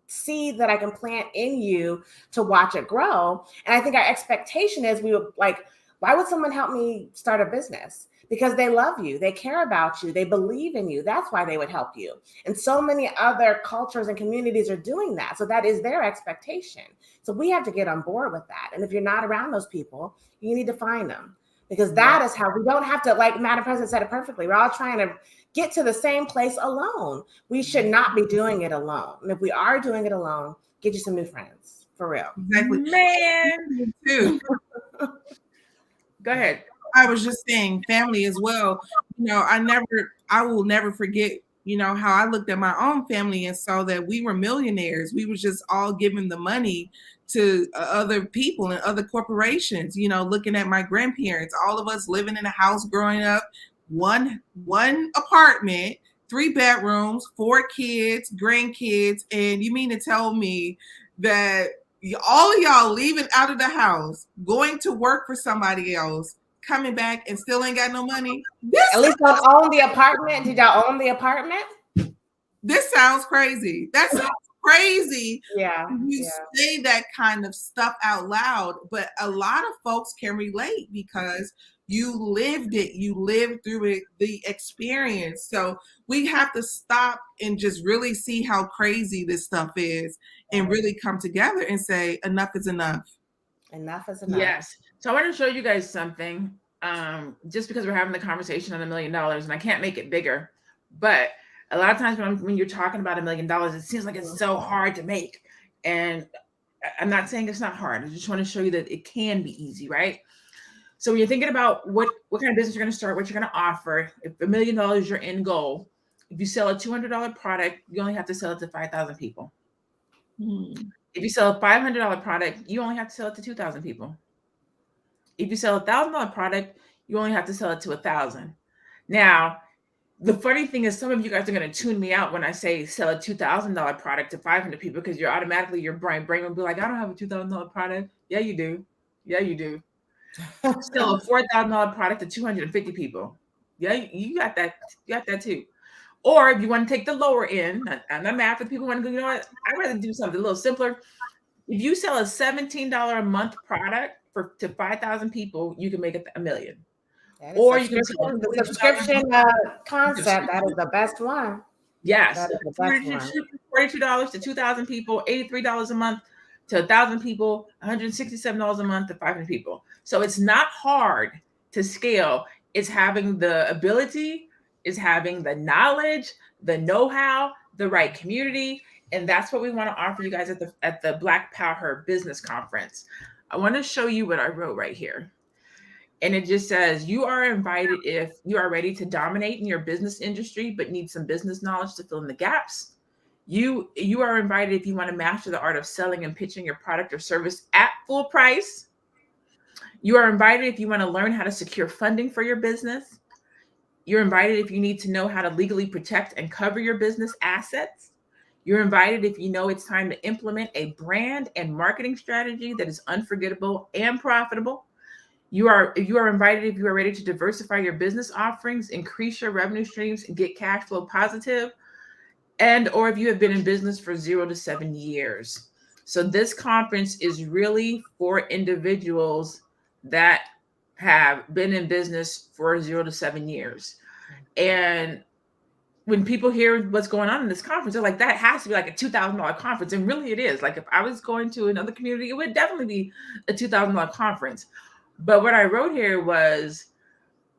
seed that I can plant in you to watch it grow. And I think our expectation is, we would like, why would someone help me start a business? Because they love you, they care about you, they believe in you. That's why they would help you. And so many other cultures and communities are doing that. So that is their expectation. So we have to get on board with that. And if you're not around those people, you need to find them. Because that is how we don't have to, like Madam President said it perfectly, we're all trying to get to the same place alone. We should not be doing it alone. And if we are doing it alone, get you some new friends, for real. Exactly. Man. Too. Go ahead. I was just saying family as well. I will never forget, how I looked at my own family and saw that we were millionaires. We were just all giving the money to other people and other corporations, looking at my grandparents, all of us living in a house growing up, one apartment, 3 bedrooms, 4 kids, grandkids. And you mean to tell me that all of y'all leaving out of the house, going to work for somebody else, coming back and still ain't got no money? At least don't own the apartment. Did y'all own the apartment? This sounds crazy. That sounds crazy Yeah. when you say that kind of stuff out loud. But a lot of folks can relate because you lived it, you lived through it, the experience. So we have to stop and just really see how crazy this stuff is and really come together and say enough is enough. Enough is enough. Yes. So I want to show you guys something. Just because we're having the conversation on $1 million, and I can't make it bigger, but a lot of times when you're talking about $1 million, it seems like it's so hard to make. And I'm not saying it's not hard. I just want to show you that it can be easy, right? So when you're thinking about what kind of business you're going to start, what you're going to offer, if $1 million is your end goal, if you sell a $200 product, you only have to sell it to 5,000 people. If you sell a $500 product, you only have to sell it to 2,000 people. If you sell a $1,000 product, you only have to sell it to 1,000. Now, the funny thing is, some of you guys are going to tune me out when I say sell a $2,000 product to 500 people, because you're automatically, your brain will be like, I don't have a $2,000 product. Yeah, you do. Yeah, you do. Sell a $4,000 product to 250 people. Yeah, you got that. You got that too. Or if you want to take the lower end, and I'm mad for people who want to go, you know what? I'd rather do something a little simpler. If you sell a $17 a month product to 5,000 people, you can make it $1 million. Or you can sell the subscription concept. That is the best one. Yes, that is the best one. $42 to 2,000 people, $83 a month to 1,000 people, $167 a month to 500 people. So it's not hard to scale. It's having the ability, is having the knowledge, the know-how, the right community. And that's what we want to offer you guys at the Black Power Business Conference. I want to show you what I wrote right here. And it just says, you are invited if you are ready to dominate in your business industry, but need some business knowledge to fill in the gaps. You are invited if you want to master the art of selling and pitching your product or service at full price. You are invited if you want to learn how to secure funding for your business. You're invited if you need to know how to legally protect and cover your business assets. You're invited if you know it's time to implement a brand and marketing strategy that is unforgettable and profitable. You are invited if you are ready to diversify your business offerings, increase your revenue streams, and get cash flow positive, or if you have been in business for 0 to 7 years. So this conference is really for individuals that have been in business for 0 to 7 years. And when people hear what's going on in this conference, they're like, that has to be like a $2,000 conference. And really it is. Like, if I was going to another community, it would definitely be a $2,000 conference. But what I wrote here was,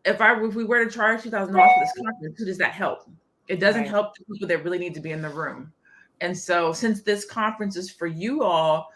if we were to charge $2,000 for this conference, who does that help? It doesn't help the people that really need to be in the room. And so since this conference is for you all,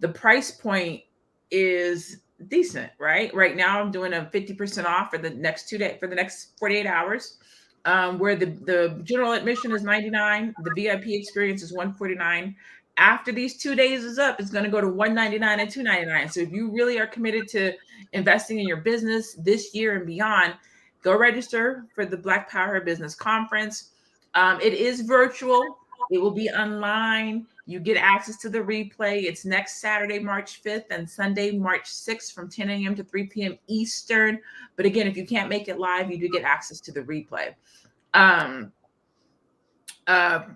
the price point is decent, right? Right now I'm doing a 50% off for the next 2 days, for the next 48 hours. Where the general admission is $99, the VIP experience is $149. After these 2 days is up, it's going to go to $199 and $299. So if you really are committed to investing in your business this year and beyond, go register for the Black Power Business Conference. It is virtual. It will be online. You get access to the replay. It's next Saturday, March 5th and Sunday, March 6th from 10 a.m. to 3 p.m. Eastern. But again, if you can't make it live, you do get access to the replay.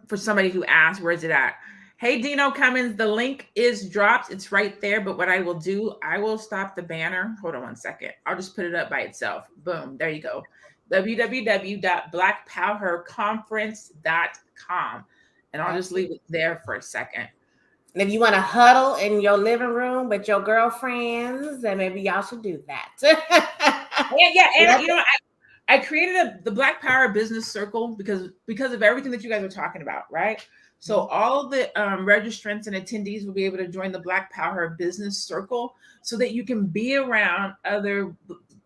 For somebody who asked, where's it at? Hey, Dino Cummins, the link is dropped. It's right there. But what I will do, I will stop the banner. Hold on one second. I'll just put it up by itself. Boom. There you go. www.blackpowerconference.com. And I'll just leave it there for a second. And if you want to huddle in your living room with your girlfriends, then maybe y'all should do that. And you know, I created the Black Power Business Circle because of everything that you guys are talking about, right? So all the registrants and attendees will be able to join the Black Power Business Circle so that you can be around other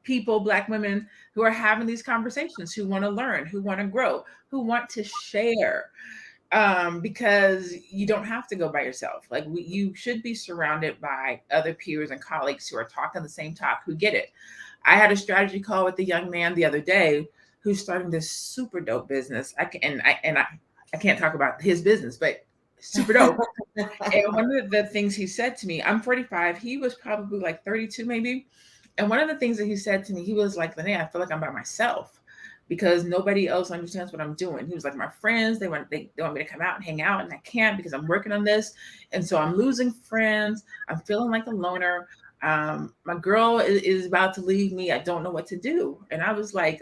people, Black women, who are having these conversations, who want to learn, who want to grow, who want to share. Because you don't have to go by yourself. Like, you should be surrounded by other peers and colleagues who are talking the same talk, who get it. I had a strategy call with a young man the other day who's starting this super dope business. I can't talk about his business, but super dope. And one of the things he said to me, I'm 45, he was probably like 32 maybe. And one of the things that he said to me, he was like, LaNée, I feel like I'm by myself. because nobody else understands what I'm doing. He was like, my friends, they want me to come out and hang out, and I can't because I'm working on this. And so I'm losing friends. I'm feeling like a loner. My girl is about to leave me. I don't know what to do. And I was like,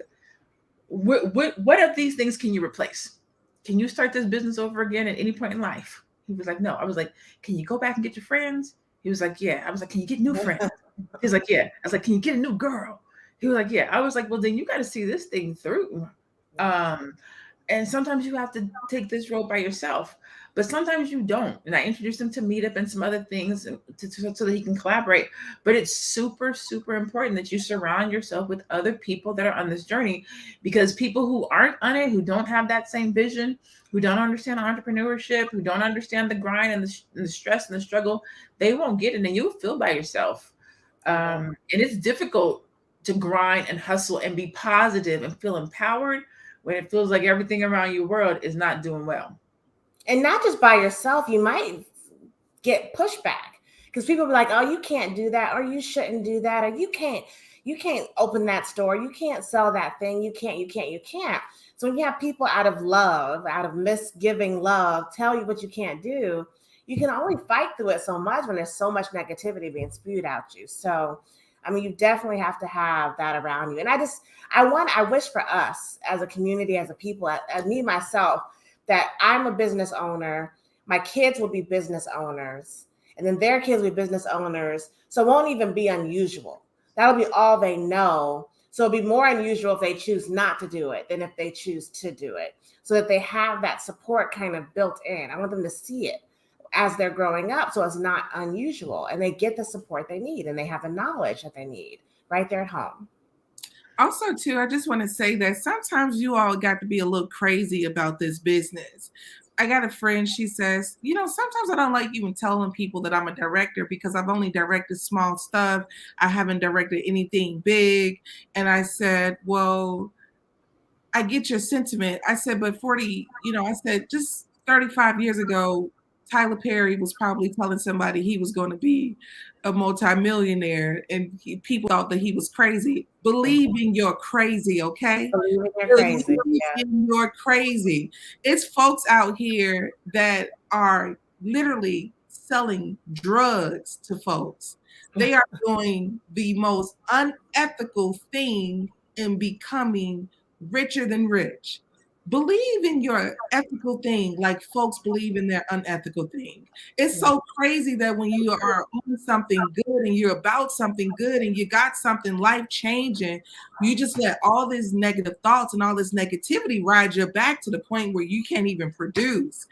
what of these things can you replace? Can you start this business over again at any point in life? He was like, no. I was like, can you go back and get your friends? He was like, yeah. I was like, can you get new friends? He was like, yeah. I was like, can you get a new girl? He was like, yeah. I was like, well, then you got to see this thing through. Um, and sometimes you have to take this road by yourself, but sometimes you don't. And I introduced him to Meetup and some other things so that he can collaborate. But it's super, super important that you surround yourself with other people that are on this journey, because people who aren't on it, who don't have that same vision, who don't understand entrepreneurship, who don't understand the grind and the stress and the struggle, they won't get it, and you'll feel by yourself. And it's difficult to grind and hustle and be positive and feel empowered when it feels like everything around your world is not doing well. And not just by yourself, you might get pushback because people be like, oh, you can't do that, or you shouldn't do that, or you can't open that store, you can't sell that thing, you can't. So when you have people out of love, out of misgiving love, tell you what you can't do, you can only fight through it so much when there's so much negativity being spewed out you. So I mean, you definitely have to have that around you. And I wish for us as a community, as a people, as me, myself, that I'm a business owner, my kids will be business owners, and then their kids will be business owners. So it won't even be unusual. That'll be all they know. So it'll be more unusual if they choose not to do it than if they choose to do it, so that they have that support kind of built in. I want them to see it as they're growing up, so it's not unusual, and they get the support they need, and they have the knowledge that they need right there at home. Also, too, I just want to say that sometimes you all got to be a little crazy about this business. I got a friend, she says, sometimes I don't like even telling people that I'm a director because I've only directed small stuff. I haven't directed anything big. And I said, well, I get your sentiment. I said, but I said, just 35 years ago, Tyler Perry was probably telling somebody he was going to be a multimillionaire, and people thought that he was crazy. Believe in your crazy, okay? Believe in your crazy. Believe in your crazy. It's folks out here that are literally selling drugs to folks. They are doing the most unethical thing in becoming richer than rich. Believe in your ethical thing like folks believe in their unethical thing. It's so crazy that when you are on something good and you're about something good and you got something life-changing, you just let all these negative thoughts and all this negativity ride your back to the point where you can't even produce.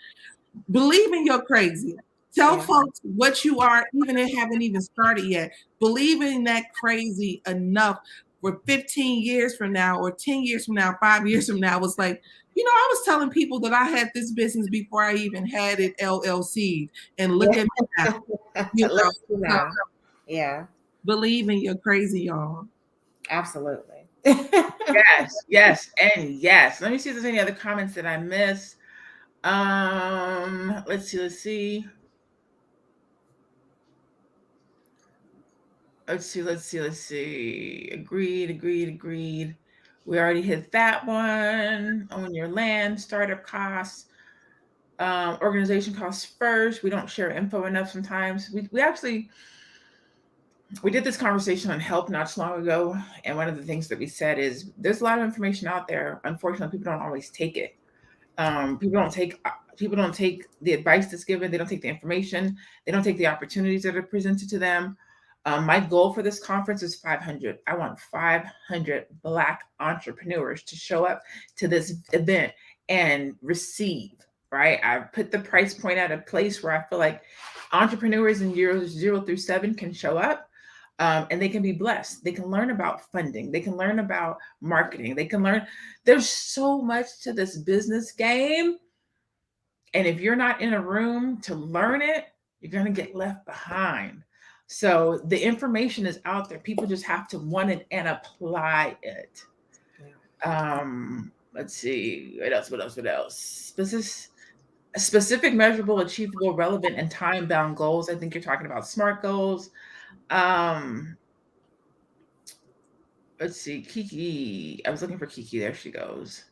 Believe in your crazy. Tell folks what you are, even if you haven't even started yet. Believe in that crazy enough for 15 years from now, or 10 years from now, 5 years from now. It's like, I was telling people that I had this business before I even had it LLC. And look at me now. Yeah. Believe in your crazy, y'all. Absolutely. Yes, and yes. Let me see if there's any other comments that I missed. Let's see. Let's see. Agreed. We already hit that one. Own your land, startup costs, organization costs first. We don't share info enough sometimes. We did this conversation on help not too long ago, and one of the things that we said is there's a lot of information out there. Unfortunately, people don't always take it. People don't take the advice that's given. They don't take the information. They don't take the opportunities that are presented to them. My goal for this conference is 500. I want 500 Black entrepreneurs to show up to this event and receive, right? I put the price point at a place where I feel like entrepreneurs in years 0 through 7 can show up. And they can be blessed. They can learn about funding. They can learn about marketing. They can learn. There's so much to this business game. And if you're not in a room to learn it, you're going to get left behind. So the information is out there. People just have to want it and apply it. Let's see. What else? Specific, measurable, achievable, relevant, and time-bound goals. I think you're talking about SMART goals. let's see, Kiki. I was looking for Kiki. There she goes.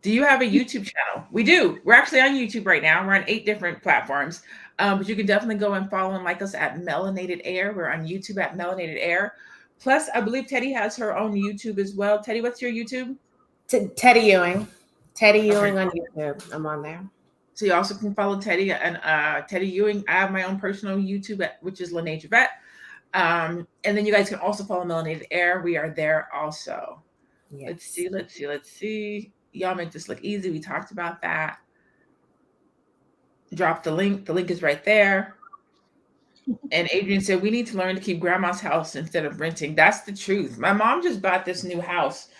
Do you have a YouTube channel? We do. We're actually on YouTube right now. We're on 8 different platforms. But you can definitely go and follow and like us at Melanated Air. We're on YouTube at Melanated Air. Plus, I believe Teddy has her own YouTube as well. Teddy, what's your YouTube? Teddy Ewing. Teddy Ewing Okay. on YouTube. I'm on there. So you also can follow Teddy and Teddy Ewing. I have my own personal YouTube, which is LaNée Javet. And then you guys can also follow Melanated Air. We are there also. Yes. Let's see. Y'all make this look easy. We talked about that. Drop the link. The link is right there. And Adrian said, we need to learn to keep grandma's house instead of renting. That's the truth. My mom just bought this new house.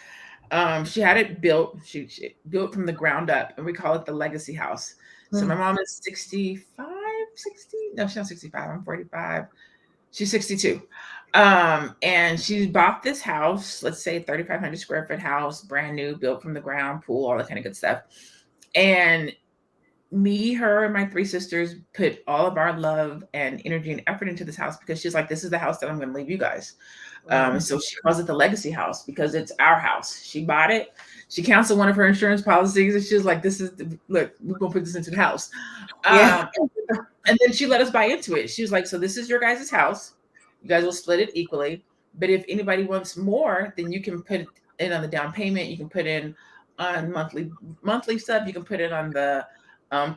She had it built. She built from the ground up, and we call it the legacy house. So my mom is 65, 60. No, she's not 65. I'm 45. She's 62. And she bought this house, let's say 3,500 square foot house, brand new, built from the ground, pool, all that kind of good stuff. And me, her, and my 3 sisters put all of our love and energy and effort into this house because she's like, this is the house that I'm going to leave you guys. So she calls it the legacy house because it's our house. She bought it. She canceled one of her insurance policies, and she was like, look, we're going to put this into the house. And then she let us buy into it. She was like, so this is your guys' house. You guys will split it equally. But if anybody wants more, then you can put it in on the down payment. You can put in on monthly stuff. You can put it on the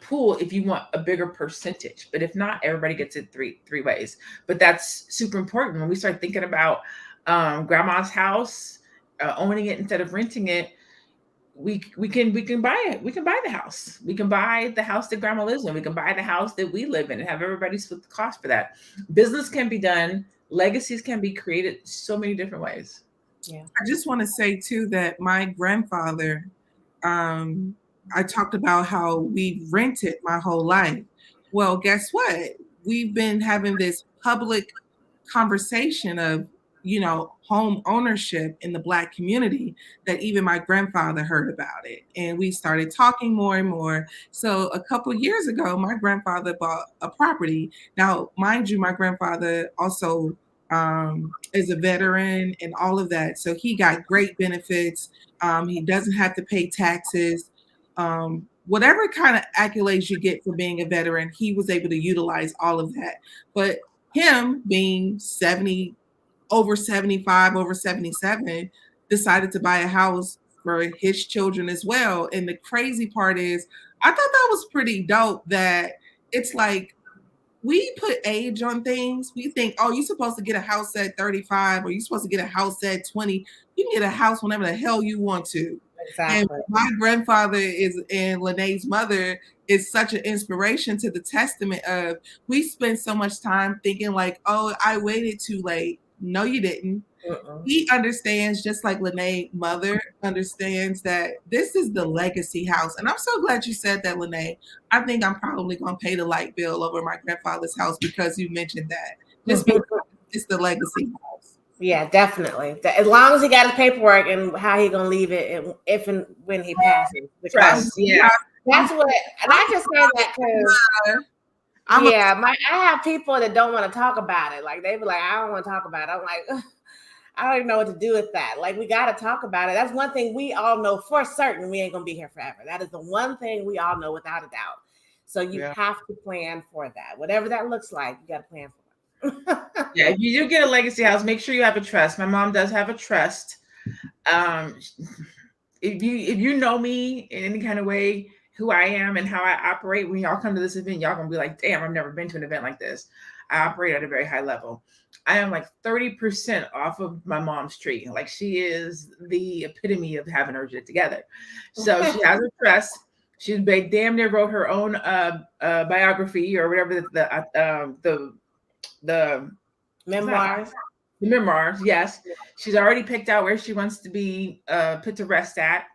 pool if you want a bigger percentage. But if not, everybody gets it three ways. But that's super important when we start thinking about grandma's house, owning it instead of renting it. We can buy it. We can buy the house. We can buy the house that grandma lives in. We can buy the house that we live in and have everybody split the cost for that. Business can be done. Legacies can be created so many different ways. Yeah. I just want to say too that my grandfather, I talked about how we rented my whole life. Well, guess what? We've been having this public conversation of, home ownership in the Black community that even my grandfather heard about it. And we started talking more and more. So a couple of years ago, my grandfather bought a property. Now, mind you, my grandfather also is a veteran and all of that. So he got great benefits. He doesn't have to pay taxes. Whatever kind of accolades you get for being a veteran, he was able to utilize all of that. But him being 70, over 75, over 77, decided to buy a house for his children as well. And the crazy part is, I thought that was pretty dope that it's like, we put age on things. We think, oh, you're supposed to get a house at 35 or you're supposed to get a house at 20. You can get a house whenever the hell you want to. Exactly. And my grandfather and LaNée's mother is such an inspiration to the testament of, we spend so much time thinking like, oh, I waited too late. No, you didn't. He understands, just like LaNée's mother understands, that this is the legacy house. And I'm so glad you said that, LaNée. I think I'm probably going to pay the light bill over my grandfather's house because you mentioned that. Just because it's the legacy house. Yeah, definitely. As long as he got his paperwork and how he gonna leave it, if and when he passes. Trust, yeah. That's what. And I just say that because. I have people that don't want to talk about it. Like they be like, I don't want to talk about it. I'm like, ugh, I don't even know what to do with that. Like, we got to talk about it. That's one thing we all know for certain. We ain't going to be here forever. That is the one thing we all know without a doubt. So you have to plan for that. Whatever that looks like, you got to plan for it. Yeah, if you do get a legacy house, make sure you have a trust. My mom does have a trust. If you know me in any kind of way, who I am and how I operate, when y'all come to this event, y'all gonna be like, damn, I've never been to an event like this. I operate at a very high level. I am like 30% off of my mom's tree. Like, she is the epitome of having her shit together. So she has a trust. She's damn near wrote her own biography or whatever the memoirs. The memoirs, yes. She's already picked out where she wants to be put to rest at.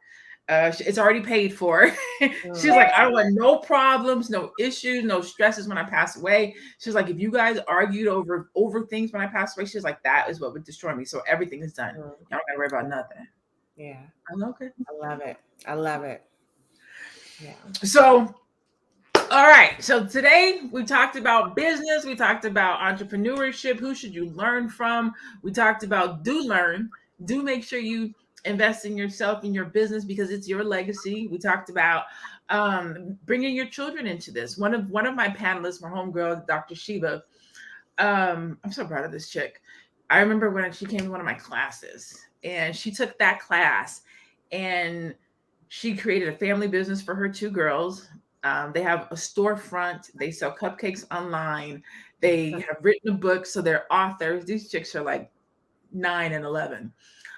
It's already paid for. She's like, I don't want no problems, no issues, no stresses when I pass away. She's like, if you guys argued over things when I pass away, she's like, that is what would destroy me. So everything is done. Y'all don't gotta worry about nothing. Yeah. I'm okay. I love it. Yeah. So, all right. So today we talked about business. We talked about entrepreneurship. Who should you learn from? We talked about do learn. do make sure you invest in yourself and your business because it's your legacy. We talked about bringing your children into this. One of my panelists, my homegirl, Dr. Sheba, I'm so proud of this chick. I remember when she came to one of my classes and she took that class and she created a family business for her two girls. They have a storefront. They sell cupcakes online. They have written a book, so they're authors. These chicks are like 9 and 11.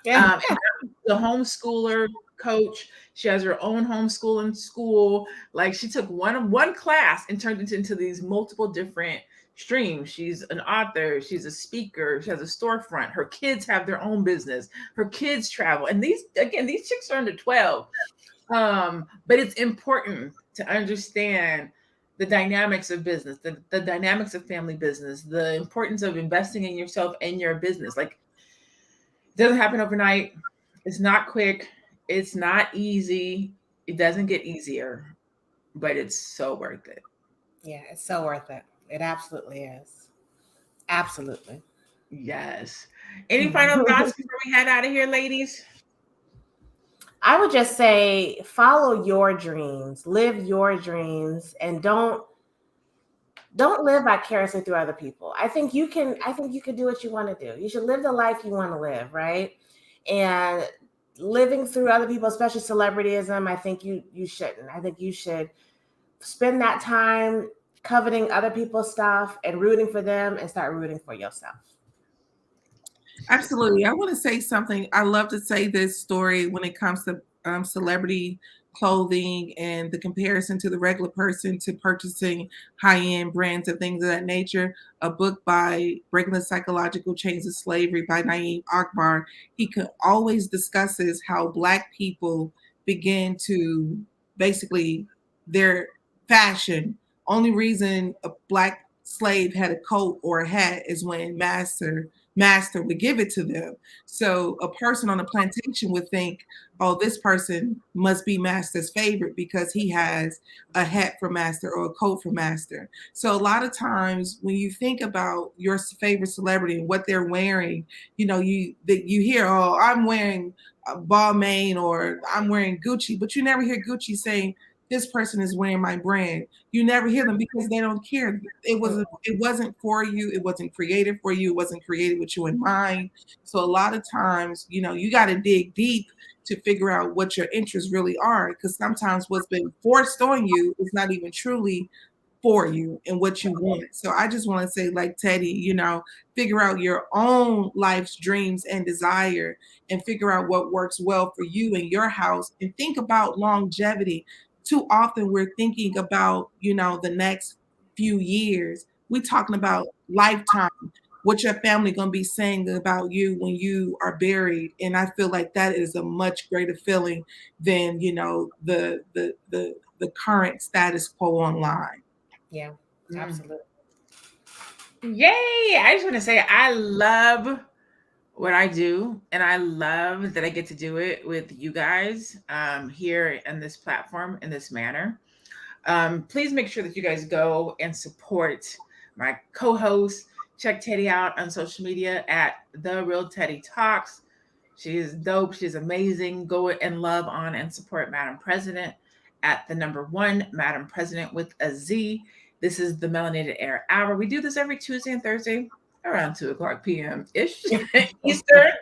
Yeah. And the homeschooler coach. She has her own homeschooling school. Like she took one class and turned it into these multiple different streams. She's an author. She's a speaker. She has a storefront. Her kids have their own business. Her kids travel. And these chicks are under 12. But it's important to understand the dynamics of business, the dynamics of family business, the importance of investing in yourself and your business. Like it doesn't happen overnight. It's not quick. It's not easy. It doesn't get easier, but it's so worth it. Yeah, it's so worth it. It absolutely is. Absolutely. Yes. Any final thoughts before we head out of here, ladies? I would just say follow your dreams, live your dreams, and don't live vicariously through other people. I think you can do what you want to do. You should live the life you want to live, right? And living through other people, especially celebrityism, I think you shouldn't. I think you should spend that time coveting other people's stuff and rooting for them and start rooting for yourself. Absolutely. I want to say something. I love to say this story when it comes to celebrity clothing and the comparison to the regular person to purchasing high-end brands and things of that nature. A book by Breaking the Psychological Chains of Slavery by Naeem Akbar. He always discusses how Black people begin to basically their fashion. Only reason a Black slave had a coat or a hat is when master would give it to them. So a person on a plantation would think, oh, this person must be master's favorite because he has a hat for master or a coat for master. So a lot of times when you think about your favorite celebrity and what they're wearing, you hear, oh, I'm wearing a Balmain or I'm wearing Gucci, but you never hear Gucci saying, this person is wearing my brand. You never hear them because they don't care. It wasn't for you. It wasn't created for you. It wasn't created with you in mind. So a lot of times, you got to dig deep to figure out what your interests really are. Because sometimes what's been forced on you is not even truly for you and what you want. So I just want to say, like Teddy, figure out your own life's dreams and desire and figure out what works well for you and your house and think about longevity. Too often we're thinking about, the next few years. We're talking about lifetime, what your family going to be saying about you when you are buried. And I feel like that is a much greater feeling than, the current status quo online. Yeah, absolutely. Yay. I just want to say I love what I do, and I love that I get to do it with you guys here in this platform in this manner. Please make sure that you guys go and support my co-host. Check Teddy out on social media at The Real Teddy Talks. She is dope. She's amazing. Go and love on and support Madam President at the number 1 Madam President with a Z. This is the Melanated Air Hour. We do this every Tuesday and Thursday around 2:00 p.m. ish Eastern.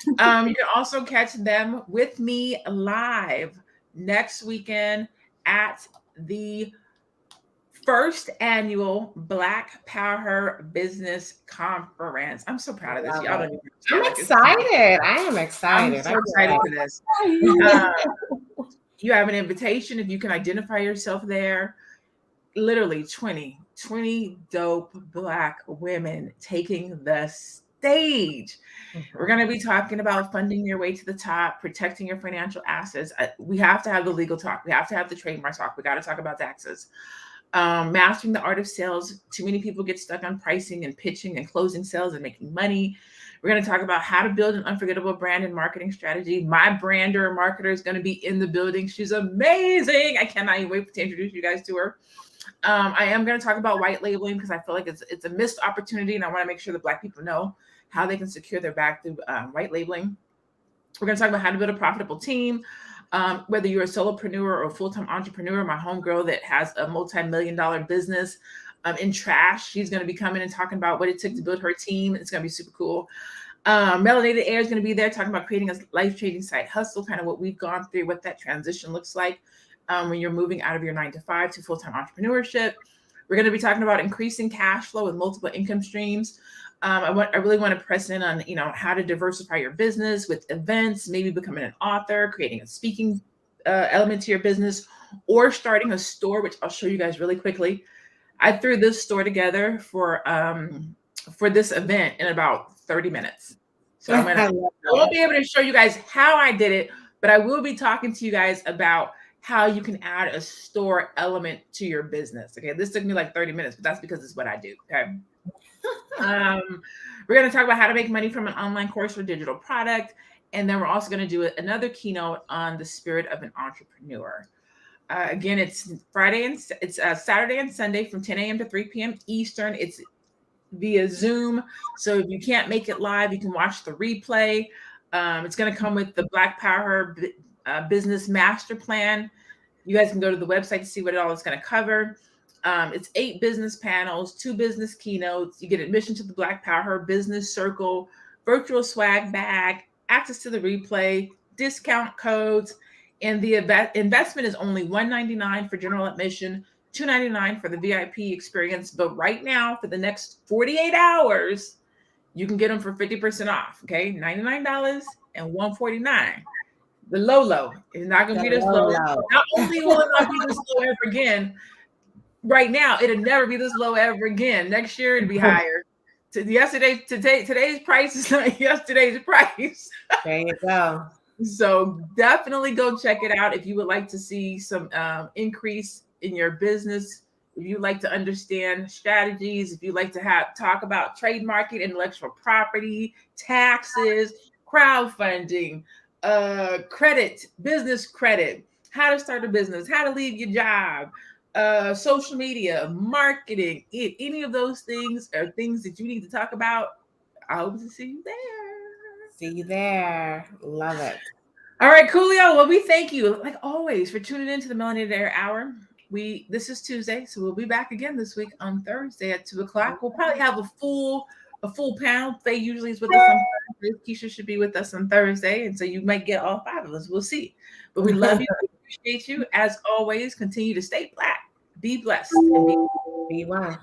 You can also catch them with me live next weekend at the first annual Black Power Business Conference. I'm so proud of this. Y'all don't even I'm excited. I am excited. I'm so excited for this. You have an invitation if you can identify yourself there. Literally 20 dope Black women taking the stage. We're going to be talking about funding your way to the top, protecting your financial assets. We have to have the legal talk. We have to have the trademark talk. We got to talk about taxes. Mastering the art of sales. Too many people get stuck on pricing and pitching and closing sales and making money. We're going to talk about how to build an unforgettable brand and marketing strategy. My brander and marketer is going to be in the building. She's amazing. I cannot even wait to introduce you guys to her. I am going to talk about white labeling because I feel like it's a missed opportunity, and I want to make sure that Black people know how they can secure their bag through white labeling. We're going to talk about how to build a profitable team. Whether you're a solopreneur or a full-time entrepreneur, my homegirl that has a multi-million-dollar business in trash, she's going to be coming and talking about what it took to build her team. It's going to be super cool. Melanated Air is going to be there talking about creating a life-changing side hustle, kind of what we've gone through, what that transition looks like when you're moving out of your 9-to-5 to full-time entrepreneurship. We're going to be talking about increasing cash flow with multiple income streams. I really want to press in on, how to diversify your business with events, maybe becoming an author, creating a speaking element to your business, or starting a store, which I'll show you guys really quickly. I threw this store together for this event in about 30 minutes. So I won't be able to show you guys how I did it, but I will be talking to you guys about how you can add a store element to your business. Okay, this took me like 30 minutes, but that's because it's what I do. Okay. We're going to talk about how to make money from an online course or digital product. And then we're also going to do another keynote on the spirit of an entrepreneur. Again, it's Saturday and Sunday from 10 a.m. to 3 p.m. Eastern. It's via Zoom. So if you can't make it live, you can watch the replay. It's going to come with the Black Power Business Master Plan. You guys can go to the website to see what it all is going to cover. It's 8 business panels, 2 business keynotes. You get admission to the Black Power Business Circle, virtual swag bag, access to the replay, discount codes, and the investment is only $199 for general admission, $299 for the VIP experience. But right now, for the next 48 hours, you can get them for 50% off. Okay, $99 and $149. The low is not going to be this low. Not only will it not be this low ever again. Right now, it'll never be this low ever again. Next year, it'll be higher. Today's price is not yesterday's price. There you go. So definitely go check it out if you would like to see some increase in your business. If you like to understand strategies, if you like to talk about trademarking, intellectual property, taxes, crowdfunding, credit, business credit, how to start a business, how to leave your job, social media, marketing, any of those things are things that you need to talk about. I hope to see you there. See you there. Love it. All right, coolio. Well, we thank you, like always, for tuning in to the Melanated Air Hour. This is Tuesday, so we'll be back again this week on Thursday at 2:00. We'll probably have a full panel. Faye usually is with us on Thursday. Keisha should be with us on Thursday, and so you might get all 5 of us. We'll see. But we love you. We appreciate you. As always, continue to stay Black, be blessed, and be one.